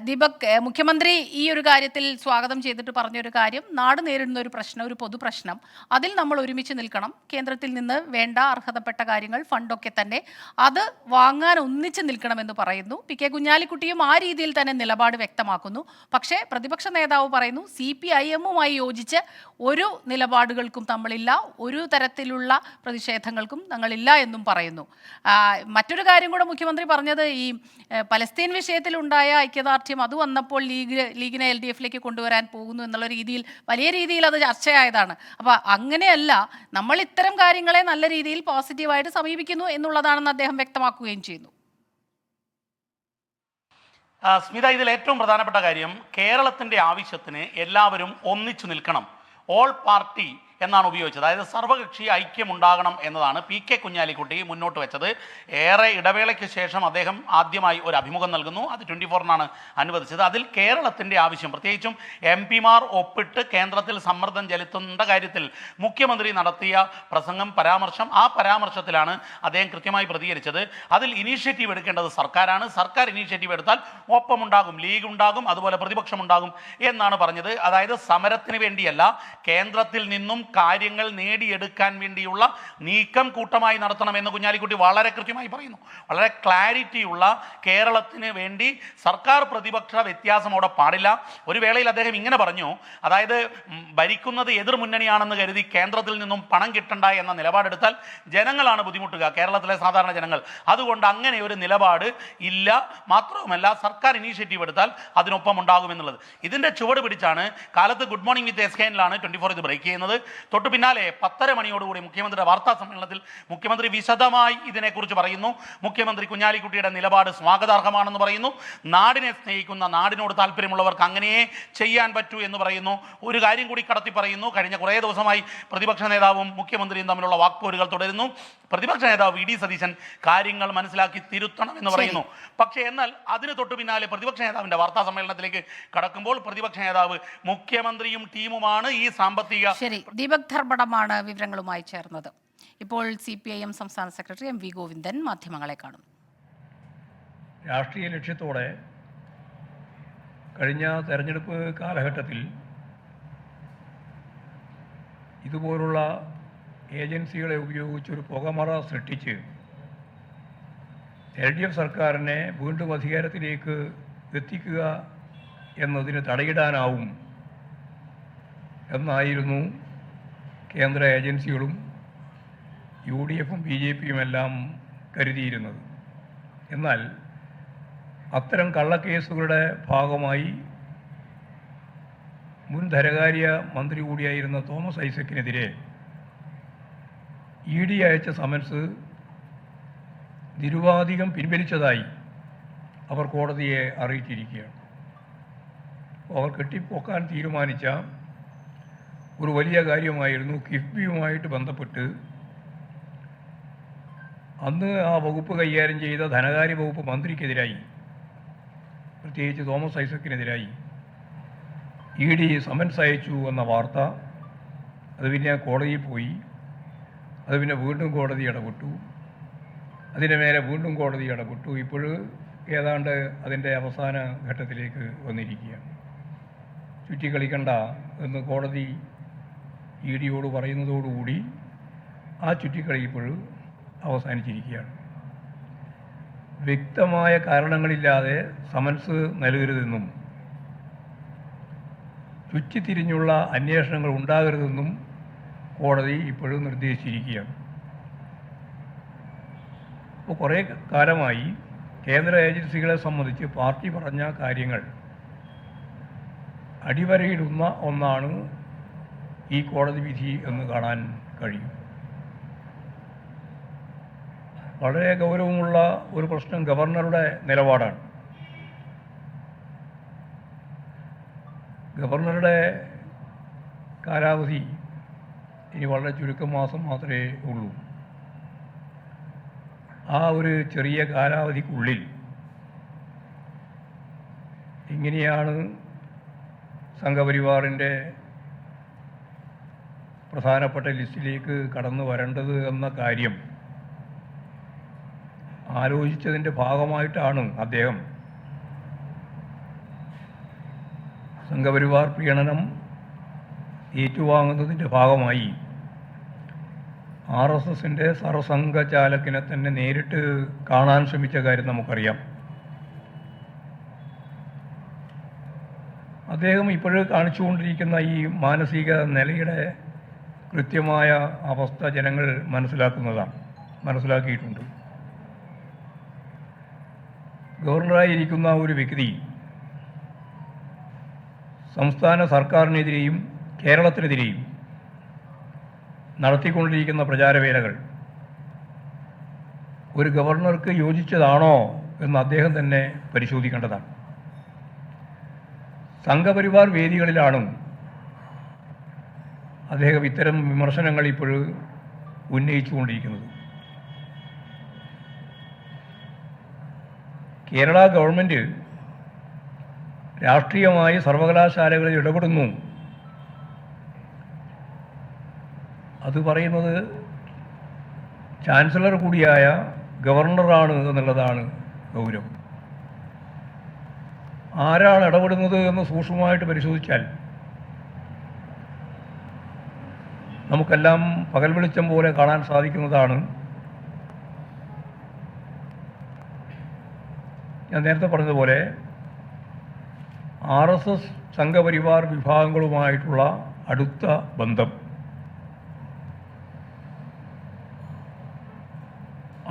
ദീപക്, മുഖ്യമന്ത്രി ഈ ഒരു കാര്യത്തിൽ സ്വാഗതം ചെയ്തിട്ട് പറഞ്ഞൊരു കാര്യം, നാട് നേരിടുന്ന ഒരു പ്രശ്നം, ഒരു പൊതുപ്രശ്നം, അതിൽ നമ്മൾ ഒരുമിച്ച് നിൽക്കണം. കേന്ദ്രത്തിൽ നിന്ന് വേണ്ട അർഹതപ്പെട്ട കാര്യങ്ങൾ, ഫണ്ടൊക്കെ തന്നെ അത് വാങ്ങാൻ ഒന്നിച്ച് നിൽക്കണമെന്ന് പറയുന്നു. പി.കെ. കുഞ്ഞാലിക്കുട്ടിയും ആ രീതിയിൽ തന്നെ നിലപാട് വ്യക്തമാക്കുന്നു. പക്ഷേ പ്രതിപക്ഷ നേതാവ് പറയുന്നു CPIM-മായി യോജിച്ച് ഒരു നിലപാടുകൾക്കും തമ്മിലില്ല, ഒരു തരത്തിലുള്ള പ്രതിഷേധങ്ങൾക്കും തങ്ങളില്ല എന്നും പറയുന്നു. മറ്റൊരു കാര്യം കൂടെ മുഖ്യമന്ത്രി പറഞ്ഞത്, ഈ പലസ്തീൻ വിഷയത്തിലുണ്ടായ ഐക്യദാർഢ്യം അത് വന്നപ്പോൾ ലീഗിനെ LDF-ലേക്ക് കൊണ്ടുവരാൻ പോകുന്നു എന്നുള്ള രീതിയിൽ വലിയ രീതിയിൽ അത് ചർച്ചയായതാണ്. അപ്പോൾ അങ്ങനെയല്ല, നമ്മൾ ഇത്തരം കാര്യങ്ങളെ നല്ല രീതിയിൽ പോസിറ്റീവായിട്ട് സമീപിക്കുന്നു എന്നുള്ളതാണെന്ന് അദ്ദേഹം വ്യക്തമാക്കുകയും ചെയ്യുന്നു. സ്മിത, ഇതിൽ ഏറ്റവും പ്രധാനപ്പെട്ട കാര്യം കേരളത്തിൻ്റെ ആവശ്യത്തിന് എല്ലാവരും ഒന്നിച്ചു നിൽക്കണം. ഓൾ പാർട്ടി എന്നാണ് ഉപയോഗിച്ചത്. അതായത് സർവകക്ഷി ഐക്യമുണ്ടാകണം എന്നതാണ് പി.കെ. കുഞ്ഞാലിക്കുട്ടി മുന്നോട്ട് വെച്ചത്. ഏറെ ഇടവേളയ്ക്ക് ശേഷം അദ്ദേഹം ആദ്യമായി ഒരു അഭിമുഖം നൽകുന്നു. അത് 24-നാണ് അനുവദിച്ചത്. അതിൽ കേരളത്തിൻ്റെ ആവശ്യം, പ്രത്യേകിച്ചും MP-മാർ ഒപ്പിട്ട് കേന്ദ്രത്തിൽ സമ്മർദ്ദം ചെലുത്തുന്ന കാര്യത്തിൽ മുഖ്യമന്ത്രി നടത്തിയ പ്രസംഗം, പരാമർശം, ആ പരാമർശത്തിലാണ് അദ്ദേഹം കൃത്യമായി പ്രതികരിച്ചത്. അതിൽ ഇനീഷ്യേറ്റീവ് എടുക്കേണ്ടത് സർക്കാരാണ്. സർക്കാർ ഇനീഷ്യേറ്റീവ് എടുത്താൽ ഒപ്പമുണ്ടാകും, ലീഗ് ഉണ്ടാകും, അതുപോലെ പ്രതിപക്ഷമുണ്ടാകും എന്നാണ് പറഞ്ഞത്. അതായത് സമരത്തിന് വേണ്ടിയല്ല, കേന്ദ്രത്തിൽ നിന്നും കാര്യങ്ങൾ നേടിയെടുക്കാൻ വേണ്ടിയുള്ള നീക്കം കൂട്ടമായി നടത്തണമെന്ന് കുഞ്ഞാലിക്കുട്ടി വളരെ കൃത്യമായി പറയുന്നു. വളരെ ക്ലാരിറ്റിയുള്ള കേരളത്തിന് വേണ്ടി സർക്കാർ പ്രതിപക്ഷ വ്യത്യാസം അവിടെ പാടില്ല. ഒരു വേളയിൽ അദ്ദേഹം ഇങ്ങനെ പറഞ്ഞു, അതായത് ഭരിക്കുന്നത് എതിർ മുന്നണിയാണെന്ന് കരുതി കേന്ദ്രത്തിൽ നിന്നും പണം കിട്ടണ്ട എന്ന നിലപാടെടുത്താൽ ജനങ്ങളാണ് ബുദ്ധിമുട്ടുക, കേരളത്തിലെ സാധാരണ ജനങ്ങൾ. അതുകൊണ്ട് അങ്ങനെ ഒരു നിലപാട് ഇല്ല. മാത്രവുമല്ല, സർക്കാർ ഇനീഷ്യേറ്റീവ് എടുത്താൽ അതിനൊപ്പം ഉണ്ടാകുമെന്നുള്ളത്. ഇതിൻ്റെ ചുവട് പിടിച്ചാണ് കാലത്ത് ഗുഡ് മോർണിംഗ് വിത്ത് SKN-ലാണ് 24 ഇത് ബ്രേക്ക് ചെയ്യുന്നത്. തൊട്ടു പിന്നാലെ 10:30 മണിയോടുകൂടി മുഖ്യമന്ത്രിയുടെ വാർത്താ സമ്മേളനത്തിൽ മുഖ്യമന്ത്രി വിശദമായി ഇതിനെക്കുറിച്ച് പറയുന്നു. മുഖ്യമന്ത്രി കുഞ്ഞാലിക്കുട്ടിയുടെ നിലപാട് സ്വാഗതാർഹമാണെന്ന് പറയുന്നു. നാടിനെ സ്നേഹിക്കുന്ന, നാടിനോട് താല്പര്യമുള്ളവർക്ക് അങ്ങനെയേ ചെയ്യാൻ പറ്റൂ എന്ന് പറയുന്നു. ഒരു കാര്യം കൂടി കടത്തി പറയുന്നു. കഴിഞ്ഞ കുറേ ദിവസമായി പ്രതിപക്ഷ നേതാവും മുഖ്യമന്ത്രിയും തമ്മിലുള്ള വാക്പോരുകൾ തുടരുന്നു. പ്രതിപക്ഷ നേതാവ് VD സതീശൻ കാര്യങ്ങൾ മനസ്സിലാക്കി തിരുത്തണം എന്ന് പറയുന്നു. പക്ഷേ എന്നാൽ അതിന് തൊട്ടു പിന്നാലെ പ്രതിപക്ഷ നേതാവിൻ്റെ വാർത്താ സമ്മേളനത്തിലേക്ക് കടക്കുമ്പോൾ പ്രതിപക്ഷ നേതാവ് മുഖ്യമന്ത്രിയും ടീമുമാണ് ഈ സാമ്പത്തിക. ശരി, ദീപക് ധർമ്മടമാണ് വിവരങ്ങളുമായി ചേർന്നത്. ഇപ്പോൾ CPIM സംസ്ഥാന സെക്രട്ടറി MV ഗോവിന്ദൻ മാധ്യമങ്ങളെ കാണുന്നു. രാഷ്ട്രീയ ലക്ഷ്യത്തോടെ കഴിഞ്ഞ തെരഞ്ഞെടുപ്പ് കാലഘട്ടത്തിൽ ഇതുപോലുള്ള ഏജൻസികളെ ഉപയോഗിച്ചൊരു പുകമറ സൃഷ്ടിച്ച് LDF സർക്കാരിനെ വീണ്ടും അധികാരത്തിലേക്ക് എത്തിക്കുക എന്നതിന് തടയിടാനാവും എന്നായിരുന്നു കേന്ദ്ര ഏജൻസികളും UDFും BJPയും എല്ലാം കരുതിയിരുന്നത്. എന്നാൽ അത്തരം കള്ളക്കേസുകളുടെ ഭാഗമായി മുൻ ധനകാര്യ മന്ത്രി കൂടിയായിരുന്ന തോമസ് ഐസക്കിനെതിരെ ED അയച്ച സമൻസ് നിരുപാധികം പിൻവലിച്ചതായി അവർ കോടതിയെ അറിയിച്ചിരിക്കുകയാണ്. അവർ കെട്ടിപ്പോക്കാൻ തീരുമാനിച്ച ഒരു വലിയ കാര്യമായിരുന്നു കിഫ്ബിയുമായിട്ട് ബന്ധപ്പെട്ട് അന്ന് ആ വകുപ്പ് കൈകാര്യം ചെയ്ത ധനകാര്യ വകുപ്പ് മന്ത്രിക്കെതിരായി, പ്രത്യേകിച്ച് തോമസ് ഐസക്കിനെതിരായി ED സമൻസ് അയച്ചു എന്ന വാർത്ത. അത് പിന്നെ കോടതിയിൽ പോയി, അത് പിന്നെ വീണ്ടും കോടതി ഇടപെട്ടു, അതിൻ്റെ മേലെ വീണ്ടും കോടതി ഇടപെട്ടു. ഇപ്പോൾ ഏതാണ്ട് അതിൻ്റെ അവസാന ഘട്ടത്തിലേക്ക് വന്നിരിക്കുകയാണ്. ചുറ്റിക്കളിക്കണ്ട എന്ന് കോടതി EDയോട് പറയുന്നതോടുകൂടി ആ ചുറ്റിക്കളി ഇപ്പോൾ അവസാനിച്ചിരിക്കുകയാണ്. വ്യക്തമായ കാരണങ്ങളില്ലാതെ സമൻസ് നൽകരുതെന്നും ചുറ്റിത്തിരിഞ്ഞുള്ള അന്വേഷണങ്ങൾ ഉണ്ടാകരുതെന്നും കോടതി ഇപ്പോഴും നിർദ്ദേശിച്ചിരിക്കുകയാണ്. ഇപ്പോൾ കുറേ കാലമായി കേന്ദ്ര ഏജൻസികളെ സംബന്ധിച്ച് പാർട്ടി പറഞ്ഞ കാര്യങ്ങൾ അടിവരയിടുന്ന ഒന്നാണ് ഈ കോടതി വിധി എന്ന് കാണാൻ കഴിയും. വളരെ ഗൗരവമുള്ള ഒരു പ്രശ്നം ഗവർണറുടെ നിലപാടാണ്. ഗവർണറുടെ കാലാവധി ഇനി വളരെ ചുരുക്കം മാസം മാത്രമേ ഉള്ളൂ. ആ ഒരു ചെറിയ കാലാവധിക്കുള്ളിൽ ഇങ്ങനെയാണ് സംഘപരിവാറിൻ്റെ പ്രധാനപ്പെട്ട ലിസ്റ്റിലേക്ക് കടന്നു വരേണ്ടത് എന്ന കാര്യം ആലോചിച്ചതിൻ്റെ ഭാഗമായിട്ടാണ് അദ്ദേഹം സംഘപരിവാർ പ്രീണനം ഏറ്റുവാങ്ങുന്നതിൻ്റെ ഭാഗമായി RSSൻ്റെ സർസംഘചാലകിനെ തന്നെ നേരിട്ട് കാണാൻ ശ്രമിച്ച കാര്യം നമുക്കറിയാം. അദ്ദേഹം ഇപ്പോഴും കാണിച്ചുകൊണ്ടിരിക്കുന്ന ഈ മാനസിക നിലയുടെ കൃത്യമായ അവസ്ഥ ജനങ്ങൾ മനസ്സിലാക്കിയിട്ടുണ്ട്. ഗവർണറായിരിക്കുന്ന ഒരു വ്യക്തി സംസ്ഥാന സർക്കാരിനെതിരെയും കേരളത്തിനെതിരെയും നടത്തിക്കൊണ്ടിരിക്കുന്ന പ്രചാരവേലകൾ ഒരു ഗവർണർക്ക് യോജിച്ചതാണോ എന്ന് അദ്ദേഹം തന്നെ പരിശോധിക്കേണ്ടതാണ്. സംഘപരിവാർ വേദികളിലാണ് അദ്ദേഹം ഇത്തരം വിമർശനങ്ങൾ ഇപ്പോൾ ഉന്നയിച്ചുകൊണ്ടിരിക്കുന്നത്. കേരള ഗവൺമെൻറ് രാഷ്ട്രീയമായി സർവകലാശാലകളിൽ ഇടപെടുന്നു. അത് പറയുന്നത് ചാൻസലർ കൂടിയായ ഗവർണറാണ് എന്നുള്ളതാണ് ഗൗരവം. ആരാണ് ഇടപെടുന്നത് എന്ന് സൂക്ഷ്മമായിട്ട് പരിശോധിച്ചാൽ നമുക്കെല്ലാം പകൽ വെളിച്ചം പോലെ കാണാൻ സാധിക്കുന്നതാണ്. ഞാൻ നേരത്തെ പറഞ്ഞതുപോലെ RSS സംഘപരിവാർ വിഭാഗങ്ങളുമായിട്ടുള്ള അടുത്ത ബന്ധം,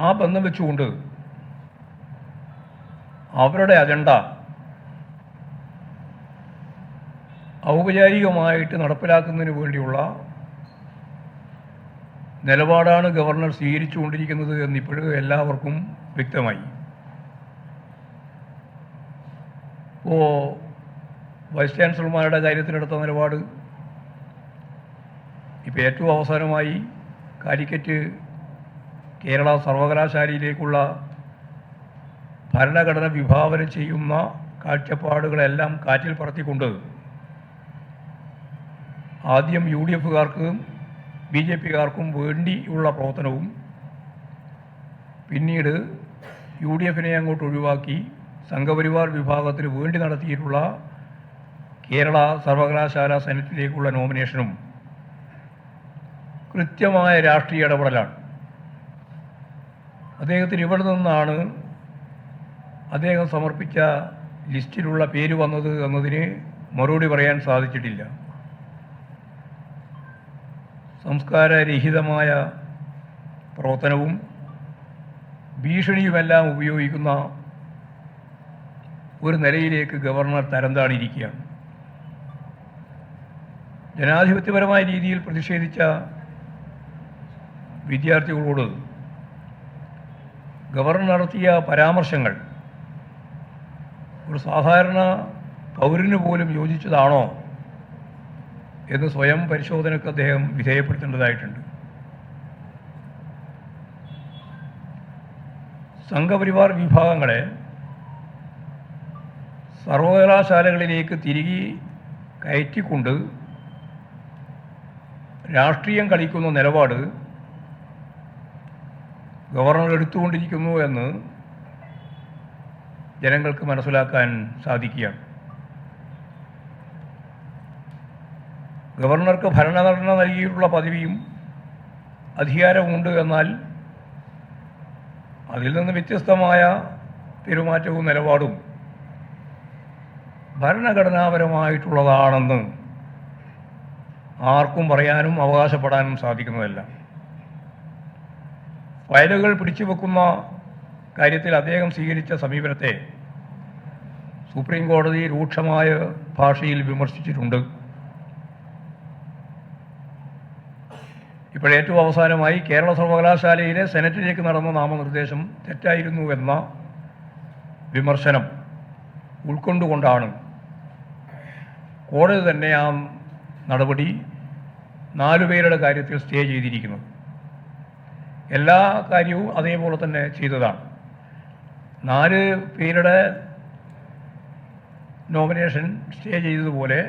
ആ ബന്ധം വെച്ചുകൊണ്ട് അവരുടെ അജണ്ട ഔപചാരികമായിട്ട് നടപ്പിലാക്കുന്നതിന് വേണ്ടിയുള്ള നിലപാടാണ് ഗവർണർ സ്വീകരിച്ചുകൊണ്ടിരിക്കുന്നത് എന്നിപ്പോഴും എല്ലാവർക്കും വ്യക്തമായി. ഇപ്പോൾ വൈസ് ചാൻസലർമാരുടെ കാര്യത്തിലെടുത്ത നിലപാട്, ഇപ്പോൾ ഏറ്റവും അവസാനമായി കാലിക്കറ്റ് കേരള സർവകലാശാലയിലേക്കുള്ള ഭരണഘടന വിഭാവന ചെയ്യുന്ന കാഴ്ചപ്പാടുകളെല്ലാം കാറ്റിൽ പറത്തിക്കൊണ്ട് ആദ്യം UDFകാർക്കും BJPക്കാർക്കും വേണ്ടിയുള്ള പ്രവർത്തനവും പിന്നീട് UDF അങ്ങോട്ട് ഒഴിവാക്കി സംഘപരിവാർ വിഭാഗത്തിന് വേണ്ടി നടത്തിയിട്ടുള്ള കേരള സർവകലാശാല സെനറ്റിലേക്കുള്ള നോമിനേഷനും കൃത്യമായ രാഷ്ട്രീയ ഇടപെടലാണ്. അദ്ദേഹത്തിന് ഇവിടെ നിന്നാണ് അദ്ദേഹം സമർപ്പിച്ച ലിസ്റ്റിലുള്ള പേര് വന്നത് എന്നതിന് മറുപടി പറയാൻ സാധിച്ചിട്ടില്ല. സംസ്കാരരഹിതമായ പ്രവർത്തനവും ഭീഷണിയുമെല്ലാം ഉപയോഗിക്കുന്ന ഒരു നിലയിലേക്ക് ഗവർണർ തരംതാണിരിക്കുകയാണ്. ജനാധിപത്യപരമായ രീതിയിൽ പ്രതിഷേധിച്ച വിദ്യാർത്ഥികളോട് ഗവർണർ നടത്തിയ പരാമർശങ്ങൾ ഒരു സാധാരണ പൗരന് പോലും യോജിച്ചതാണോ എന്ന് സ്വയം പരിശോധനയ്ക്ക് അദ്ദേഹം വിധേയപ്പെടുത്തേണ്ടതായിട്ടുണ്ട്. സംഘപരിവാർ വിഭാഗങ്ങളെ സർവകലാശാലകളിലേക്ക് തിരികെ കയറ്റിക്കൊണ്ട് രാഷ്ട്രീയം കളിക്കുന്ന നിലപാട് ഗവർണർ എടുത്തുകൊണ്ടിരിക്കുന്നു എന്ന് ജനങ്ങൾക്ക് മനസ്സിലാക്കാൻ സാധിക്കുകയാണ്. ഗവർണർക്ക് ഭരണഘടന നൽകിയിട്ടുള്ള പദവിയും അധികാരമുണ്ട്. എന്നാൽ അതിൽ നിന്ന് വ്യത്യസ്തമായ പെരുമാറ്റവും നിലപാടും ഭരണഘടനാപരമായിട്ടുള്ളതാണെന്ന് ആർക്കും പറയാനും അവകാശപ്പെടാനും സാധിക്കുന്നതല്ല. ഫയലുകൾ പിടിച്ചു വെക്കുന്ന കാര്യത്തിൽ അദ്ദേഹം സ്വീകരിച്ച സമീപനത്തെ സുപ്രീം കോടതി രൂക്ഷമായ ഭാഷയിൽ വിമർശിച്ചിട്ടുണ്ട്. ഇപ്പോഴേറ്റവും അവസാനമായി കേരള സർവകലാശാലയിലെ സെനറ്റിലേക്ക് നടന്ന നാമനിർദ്ദേശം തെറ്റായിരുന്നു എന്ന വിമർശനം ഉൾക്കൊണ്ടുകൊണ്ടാണ് കോടതി തന്നെ ആ നടപടി 4 പേരുടെ കാര്യത്തിൽ സ്റ്റേ ചെയ്തിരിക്കുന്നത്. എല്ലാ കാര്യവും അതേപോലെ തന്നെ ചെയ്തതാണ്. 4 പേരുടെ നോമിനേഷൻ സ്റ്റേ ചെയ്തതുപോലെ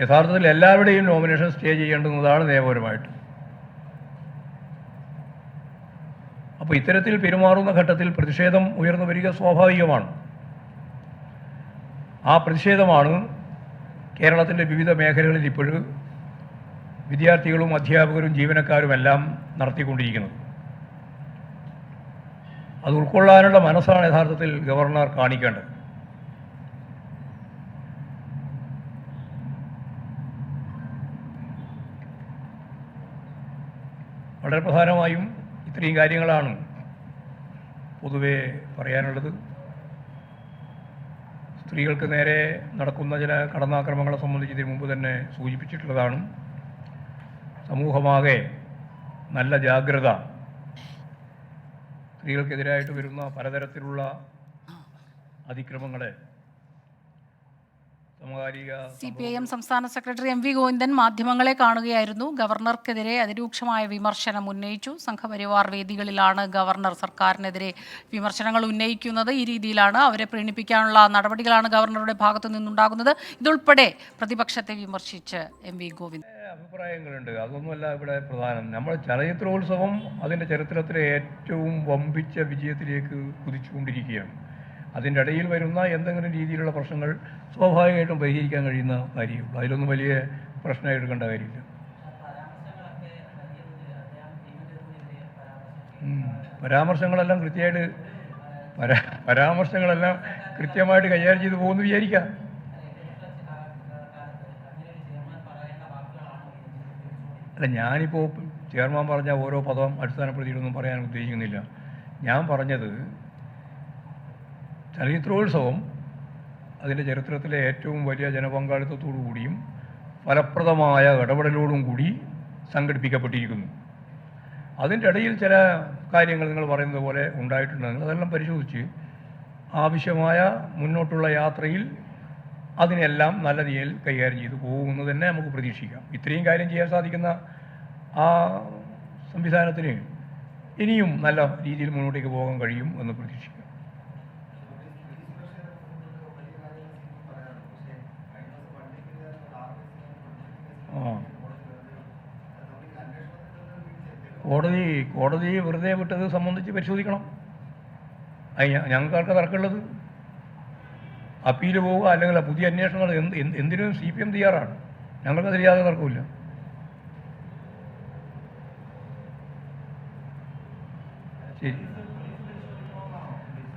യഥാർത്ഥത്തിൽ എല്ലാവരുടെയും നോമിനേഷൻ സ്റ്റേ ചെയ്യേണ്ടുന്നതാണ് നിയമപരമായിട്ട്. അപ്പോൾ ഇത്തരത്തിൽ പെരുമാറുന്ന ഘട്ടത്തിൽ പ്രതിഷേധം ഉയർന്നു വരിക സ്വാഭാവികമാണ്. ആ പ്രതിഷേധമാണ് കേരളത്തിൻ്റെ വിവിധ മേഖലകളിൽ ഇപ്പോഴും വിദ്യാർത്ഥികളും അധ്യാപകരും ജീവനക്കാരുമെല്ലാം നടത്തിക്കൊണ്ടിരിക്കുന്നത്. അത് ഉൾക്കൊള്ളാനുള്ള മനസ്സാണ് യഥാർത്ഥത്തിൽ ഗവർണർ കാണിക്കേണ്ടത്. വളരെ പ്രധാനമായും ഇത്രയും കാര്യങ്ങളാണ് പൊതുവെ പറയാനുള്ളത്. സ്ത്രീകൾക്ക് നേരെ നടക്കുന്ന ചില കടന്നാക്രമങ്ങളെ സംബന്ധിച്ച് ഇതിനു മുമ്പ് തന്നെ സൂചിപ്പിച്ചിട്ടുള്ളതാണ്. സമൂഹമാകെ നല്ല ജാഗ്രത, സ്ത്രീകൾക്കെതിരായിട്ട് വരുന്ന പലതരത്തിലുള്ള അതിക്രമങ്ങളെ സമകാലിക CPIM സംസ്ഥാന സെക്രട്ടറി MV ഗോവിന്ദൻ മാധ്യമങ്ങളെ കാണുകയായിരുന്നു. ഗവർണർക്കെതിരെ അതിരൂക്ഷമായ വിമർശനം ഉന്നയിച്ചു. സംഘപരിവാർ വേദികളിലാണ് ഗവർണർ സർക്കാരിനെതിരെ വിമർശനങ്ങൾ ഉന്നയിക്കുന്നത്. ഈ രീതിയിലാണ് അവരെ പ്രീണിപ്പിക്കാനുള്ള നടപടികളാണ് ഗവർണറുടെ ഭാഗത്തു നിന്നുണ്ടാകുന്നത്. ഇതുൾപ്പെടെ പ്രതിപക്ഷത്തെ വിമർശിച്ച് MV ഗോവിന്ദൻ. അഭിപ്രായങ്ങളുണ്ട്. അതൊന്നുമല്ല ഇവിടെ പ്രധാനം. നമ്മൾ ചലച്ചിത്രോത്സവം അതിൻ്റെ ചരിത്രത്തിലെ ഏറ്റവും വമ്പിച്ച വിജയത്തിലേക്ക് കുതിച്ചുകൊണ്ടിരിക്കുകയാണ്. അതിൻ്റെ ഇടയിൽ വരുന്ന എന്തെങ്കിലും രീതിയിലുള്ള പ്രശ്നങ്ങൾ സ്വാഭാവികമായിട്ടും പരിഹരിക്കാൻ കഴിയുന്ന കാര്യമുള്ളൂ. അതിലൊന്നും വലിയ പ്രശ്നമായി എടുക്കേണ്ട കാര്യമില്ല. പരാമർശങ്ങളെല്ലാം കൃത്യമായിട്ട് കൈകാര്യം ചെയ്തു പോകുമെന്ന് വിചാരിക്കാം. അല്ല, ഞാനിപ്പോൾ ചെയർമാൻ പറഞ്ഞ ഓരോ പദം അടിസ്ഥാനപ്പെടുത്തിയിട്ടൊന്നും പറയാൻ ഉദ്ദേശിക്കുന്നില്ല. ഞാൻ പറഞ്ഞത് ചലച്ചിത്രോത്സവം അതിൻ്റെ ചരിത്രത്തിലെ ഏറ്റവും വലിയ ജനപങ്കാളിത്തത്തോടു കൂടിയും ഫലപ്രദമായ ഇടപെടലോടും കൂടി സംഘടിപ്പിക്കപ്പെട്ടിരിക്കുന്നു. അതിൻ്റെ ഇടയിൽ ചില കാര്യങ്ങൾ നിങ്ങൾ പറയുന്നത് പോലെ ഉണ്ടായിട്ടുണ്ടെങ്കിൽ അതെല്ലാം പരിശോധിച്ച് ആവശ്യമായ മുന്നോട്ടുള്ള യാത്രയിൽ അതിനെല്ലാം നല്ല രീതിയിൽ കൈകാര്യം ചെയ്തു പോകുമെന്ന് തന്നെ നമുക്ക് പ്രതീക്ഷിക്കാം. ഇത്രയും കാര്യം ചെയ്യാൻ സാധിക്കുന്ന ആ സംവിധാനത്തിന് ഇനിയും നല്ല രീതിയിൽ മുന്നോട്ടേക്ക് പോകാൻ കഴിയും എന്ന് പ്രതീക്ഷിക്കാം. കോടതി വെറുതെ വിട്ടത് സംബന്ധിച്ച് പരിശോധിക്കണം. അത് ഞങ്ങൾക്ക് തർക്കമുള്ളത് അപ്പീൽ പോവുക അല്ലെങ്കിൽ പുതിയ അന്വേഷണങ്ങൾ എന്തിനും CPM തയ്യാറാണ്. ഞങ്ങൾക്കതിൽ യാതൊരു തർക്കമില്ല. ശരി,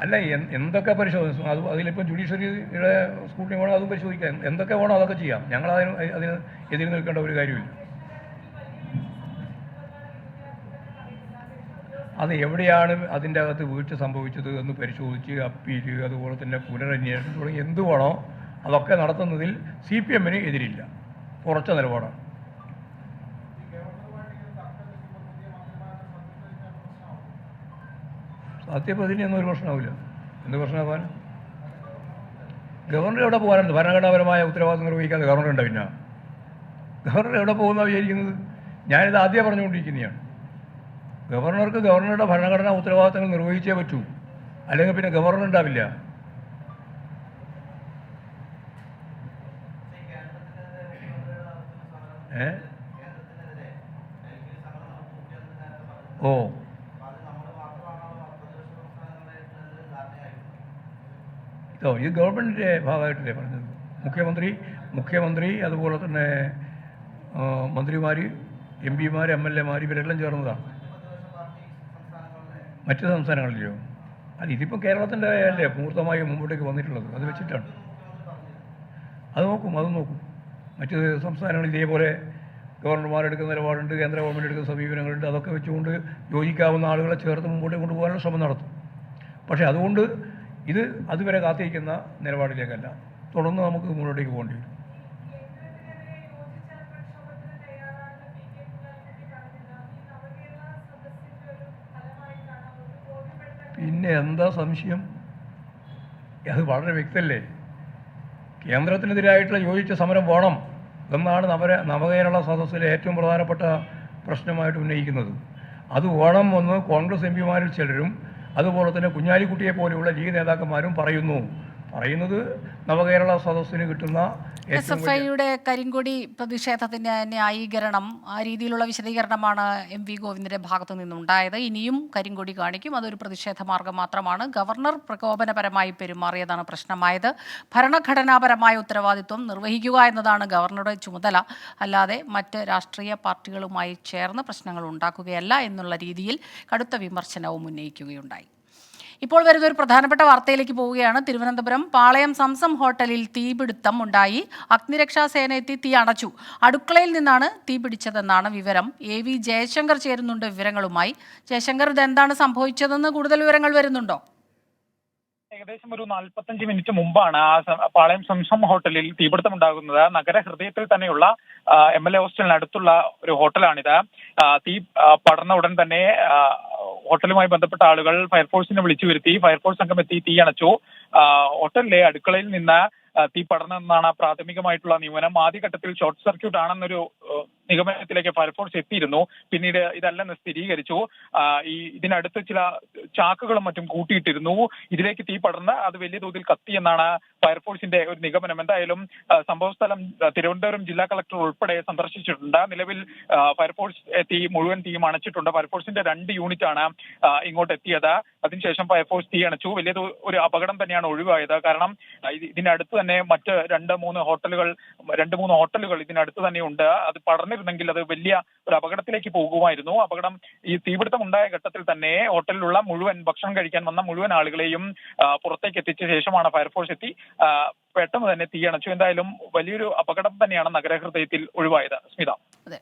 അല്ല എന്തൊക്കെ പരിശോധന അതിലിപ്പോൾ ജുഡീഷ്യറിയുടെ സ്കൂട്ടിനി വേണോ അതും പരിശോധിക്കാം. എന്തൊക്കെ വേണോ അതൊക്കെ ചെയ്യാം. ഞങ്ങൾ അതിന് എതിര് നിൽക്കേണ്ട ഒരു കാര്യമില്ല. അത് എവിടെയാണ് അതിൻ്റെ അകത്ത് വീഴ്ച സംഭവിച്ചത് എന്ന് പരിശോധിച്ച് അപ്പീല് അതുപോലെ തന്നെ പുനരന്വേഷണം തുടങ്ങി എന്ത് വേണോ അതൊക്കെ നടത്തുന്നതിൽ CPMന് എതിരില്ല. ഉറച്ച നിലപാടാണ്. സത്യപ്രതിജ്ഞയൊന്നും ഒരു പ്രശ്നമാവില്ല. എന്ത് പ്രശ്നമാകാൻ? ഗവർണർ എവിടെ പോകാനുണ്ട്? ഭരണഘടനാപരമായ ഉത്തരവാദിത്വം നിർവഹിക്കാതെ ഗവർണർ ഉണ്ട്. പിന്നെ ഗവർണർ എവിടെ പോകുന്ന വിചാരിക്കുന്നത്? ഞാനിത് ആദ്യം പറഞ്ഞുകൊണ്ടിരിക്കുന്നതാണ്. ഗവർണർക്ക് ഗവർണറുടെ ഭരണഘടനാ ഉത്തരവാദിത്തങ്ങൾ നിർവഹിച്ചേ പറ്റൂ, അല്ലെങ്കിൽ പിന്നെ ഗവർണർ ഉണ്ടാവില്ല. ഓ ഇത് ഗവൺമെൻറ്റിൻ്റെ ഭാഗമായിട്ടല്ലേ പറഞ്ഞത്. മുഖ്യമന്ത്രി അതുപോലെ തന്നെ മന്ത്രിമാർ, MP-മാർ, MLA-മാർ ഇവരെല്ലാം ചേർന്നതാണ്. മറ്റ് സംസ്ഥാനങ്ങളിലെയോ? അല്ല, ഇതിപ്പോൾ കേരളത്തിൻ്റെ അല്ലേ പൂർണ്ണമായും മുമ്പോട്ടേക്ക് വന്നിട്ടുള്ളത്. അത് വെച്ചിട്ടാണ് അത് നോക്കും. മറ്റ് സംസ്ഥാനങ്ങളിൽ ഇതേപോലെ ഗവർണർമാരെടുക്കുന്ന നിലപാടുണ്ട്, കേന്ദ്ര ഗവൺമെൻറ് എടുക്കുന്ന സമീപനങ്ങളുണ്ട്. അതൊക്കെ വെച്ചുകൊണ്ട് യോജിക്കാവുന്ന ആളുകളെ ചേർത്ത് മുമ്പോട്ടേക്ക് കൊണ്ടുപോകാനുള്ള ശ്രമം നടത്തും. പക്ഷേ അതുകൊണ്ട് ഇത് അതുവരെ കാത്തിരിക്കുന്ന നിലപാടിലേക്കല്ല, തുടർന്ന് നമുക്ക് മുന്നോട്ടേക്ക് പോകേണ്ടി വരും. പിന്നെ എന്താ സംശയം? അത് വളരെ വ്യക്തമല്ലേ. കേന്ദ്രത്തിനെതിരായിട്ടുള്ള യോജിച്ച സമരം വേണം എന്നാണ് നവകേരള സദസ്സിലെ ഏറ്റവും പ്രധാനപ്പെട്ട പ്രശ്നമായിട്ട് ഉന്നയിക്കുന്നത്. അത് വേണം എന്ന് കോൺഗ്രസ് MP-മാരിൽ ചിലരും അതുപോലെ തന്നെ കുഞ്ഞാലിക്കുട്ടിയെ പോലെയുള്ള ലീഗ് നേതാക്കന്മാരും പറയുന്നത് നവകേരള സദസ്സിന് കിട്ടുന്ന SFIയുടെ കരിങ്കൊടി പ്രതിഷേധത്തിന്റെ ന്യായീകരണം, ആ രീതിയിലുള്ള വിശദീകരണമാണ് MV ഗോവിന്ദന്റെ ഭാഗത്തു നിന്നുണ്ടായത്. ഇനിയും കരിങ്കൊടി കാണിക്കും, അതൊരു പ്രതിഷേധ മാർഗം മാത്രമാണ്. ഗവർണർ പ്രകോപനപരമായി പെരുമാറിയതാണ് പ്രശ്നമായത്. ഭരണഘടനാപരമായ ഉത്തരവാദിത്വം നിർവഹിക്കുക എന്നതാണ് ഗവർണറുടെ ചുമതല, അല്ലാതെ മറ്റ് രാഷ്ട്രീയ പാർട്ടികളുമായി ചേർന്ന് പ്രശ്നങ്ങൾ ഉണ്ടാക്കുകയല്ല എന്നുള്ള രീതിയിൽ കടുത്ത വിമർശനവും ഉന്നയിക്കുകയുണ്ടായി. ഇപ്പോൾ വരുന്നൊരു പ്രധാനപ്പെട്ട വാർത്തയിലേക്ക് പോവുകയാണ്. തിരുവനന്തപുരം പാളയം സംസം ഹോട്ടലിൽ തീപിടുത്തം ഉണ്ടായി. അഗ്നിരക്ഷാസേന എത്തി തീ അണച്ചു. അടുക്കളയിൽ നിന്നാണ് തീ പിടിച്ചതെന്നാണ് വിവരം. AV ജയശങ്കർ ചേരുന്നുണ്ട് വിവരങ്ങളുമായി. ജയശങ്കർ, ഇതെന്താണ് സംഭവിച്ചതെന്ന് കൂടുതൽ വിവരങ്ങൾ വരുന്നുണ്ടോ? ഏകദേശം ഒരു 45 മിനിറ്റ് മുമ്പാണ് പാളയം സംസം ഹോട്ടലിൽ തീപിടുത്തം ഉണ്ടാകുന്നത്. നഗരഹൃദയത്തിൽ തന്നെയുള്ള MLA ഹോസ്റ്റലിനടുത്തുള്ള ഒരു ഹോട്ടലാണിത്. തീ പടർന്ന ഉടൻ തന്നെ ഹോട്ടലുമായി ബന്ധപ്പെട്ട ആളുകൾ ഫയർഫോഴ്സിനെ വിളിച്ചു വരുത്തി. ഫയർഫോഴ്സ് സംഘം എത്തി തീ അണച്ചു. ഹോട്ടലിലെ അടുക്കളയിൽ നിന്ന് തീ പടർന്നെന്നാണ് പ്രാഥമികമായിട്ടുള്ള നിഗമനം. ആദ്യഘട്ടത്തിൽ ഷോർട്ട് സർക്യൂട്ട് ആണെന്നൊരു നിഗമനത്തിലേക്ക് ഫയർഫോഴ്സ് എത്തിയിരുന്നു. പിന്നീട് ഇതല്ലെന്ന് സ്ഥിരീകരിച്ചു. ഇതിനടുത്ത് ചില ചാക്കുകളും മറ്റും കൂട്ടിയിട്ടിരുന്നു. ഇതിലേക്ക് തീ പടർന്ന് അത് വലിയ തോതിൽ കത്തി എന്നാണ് ഫയർഫോഴ്സിന്റെ ഒരു നിഗമനം. എന്തായാലും സംഭവസ്ഥലം തിരുവനന്തപുരം ജില്ലാ കളക്ടർ ഉൾപ്പെടെ സന്ദർശിച്ചിട്ടുണ്ട്. നിലവിൽ ഫയർഫോഴ്സ് എത്തി മുഴുവൻ തീയും അണച്ചിട്ടുണ്ട്. ഫയർഫോഴ്സിന്റെ 2 യൂണിറ്റാണ് ഇങ്ങോട്ട് എത്തിയത്. അതിനുശേഷം ഫയർഫോഴ്സ് തീ അണച്ചു. വലിയ ഒരു അപകടം തന്നെയാണ് ഒഴിവായത്. കാരണം ഇതിനടുത്ത് തന്നെ മറ്റ് 2-3 ഹോട്ടലുകൾ ഇതിനടുത്ത് തന്നെ ഉണ്ട്. അത് പടർന്നിരുന്നെങ്കിൽ അത് വലിയ ഒരു അപകടത്തിലേക്ക് പോകുമായിരുന്നു. അപകടം ഈ തീപിടുത്തം ഉണ്ടായ ഘട്ടത്തിൽ തന്നെ ഹോട്ടലിലുള്ള ഭക്ഷണം കഴിക്കാൻ വന്ന മുഴുവൻ ആളുകളെയും പുറത്തേക്ക് എത്തിച്ച ശേഷമാണ് ഫയർഫോഴ്സ് എത്തി പെട്ടെന്ന് തന്നെ തീ അണച്ചു. എന്തായാലും വലിയൊരു അപകടം തന്നെയാണ് നഗരഹൃദയത്തിൽ ഒഴിവായത്. സ്മിത, അതെ,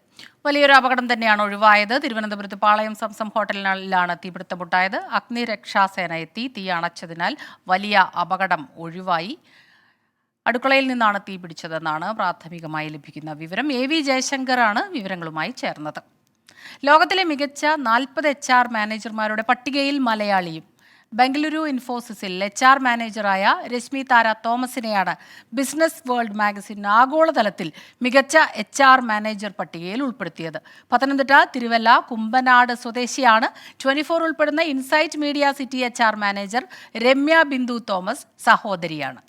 വലിയൊരു അപകടം തന്നെയാണ് ഒഴിവായത്. തിരുവനന്തപുരത്ത് പാളയം സംസം ഹോട്ടലിലാണ് തീപിടുത്തമുണ്ടായത്. അഗ്നിരക്ഷാസേന എത്തി തീ അണച്ചതിനാൽ വലിയ അപകടം ഒഴിവായി. അടുക്കളയിൽ നിന്നാണ് തീ പിടിച്ചതെന്നാണ് പ്രാഥമികമായി ലഭിക്കുന്ന വിവരം. AV ജയശങ്കറാണ് വിവരങ്ങളുമായി ചേർന്നത്. ലോകത്തിലെ മികച്ച 40 HR മാനേജർമാരുടെ പട്ടികയിൽ മലയാളിയും. ബംഗളൂരു ഇൻഫോസിസിൽ HR മാനേജറായ രശ്മി താര തോമസിനെയാണ് ബിസിനസ് വേൾഡ് മാഗസിൻ ആഗോളതലത്തിൽ മികച്ച HR മാനേജർ പട്ടികയിൽ ഉൾപ്പെടുത്തിയത്. പത്തനംതിട്ട തിരുവല്ല കുമ്പനാട് സ്വദേശിയാണ്. 24 ഉൾപ്പെടുന്ന Insight Media City HR manager Ramya Bindu Thomas സഹോദരിയാണ്.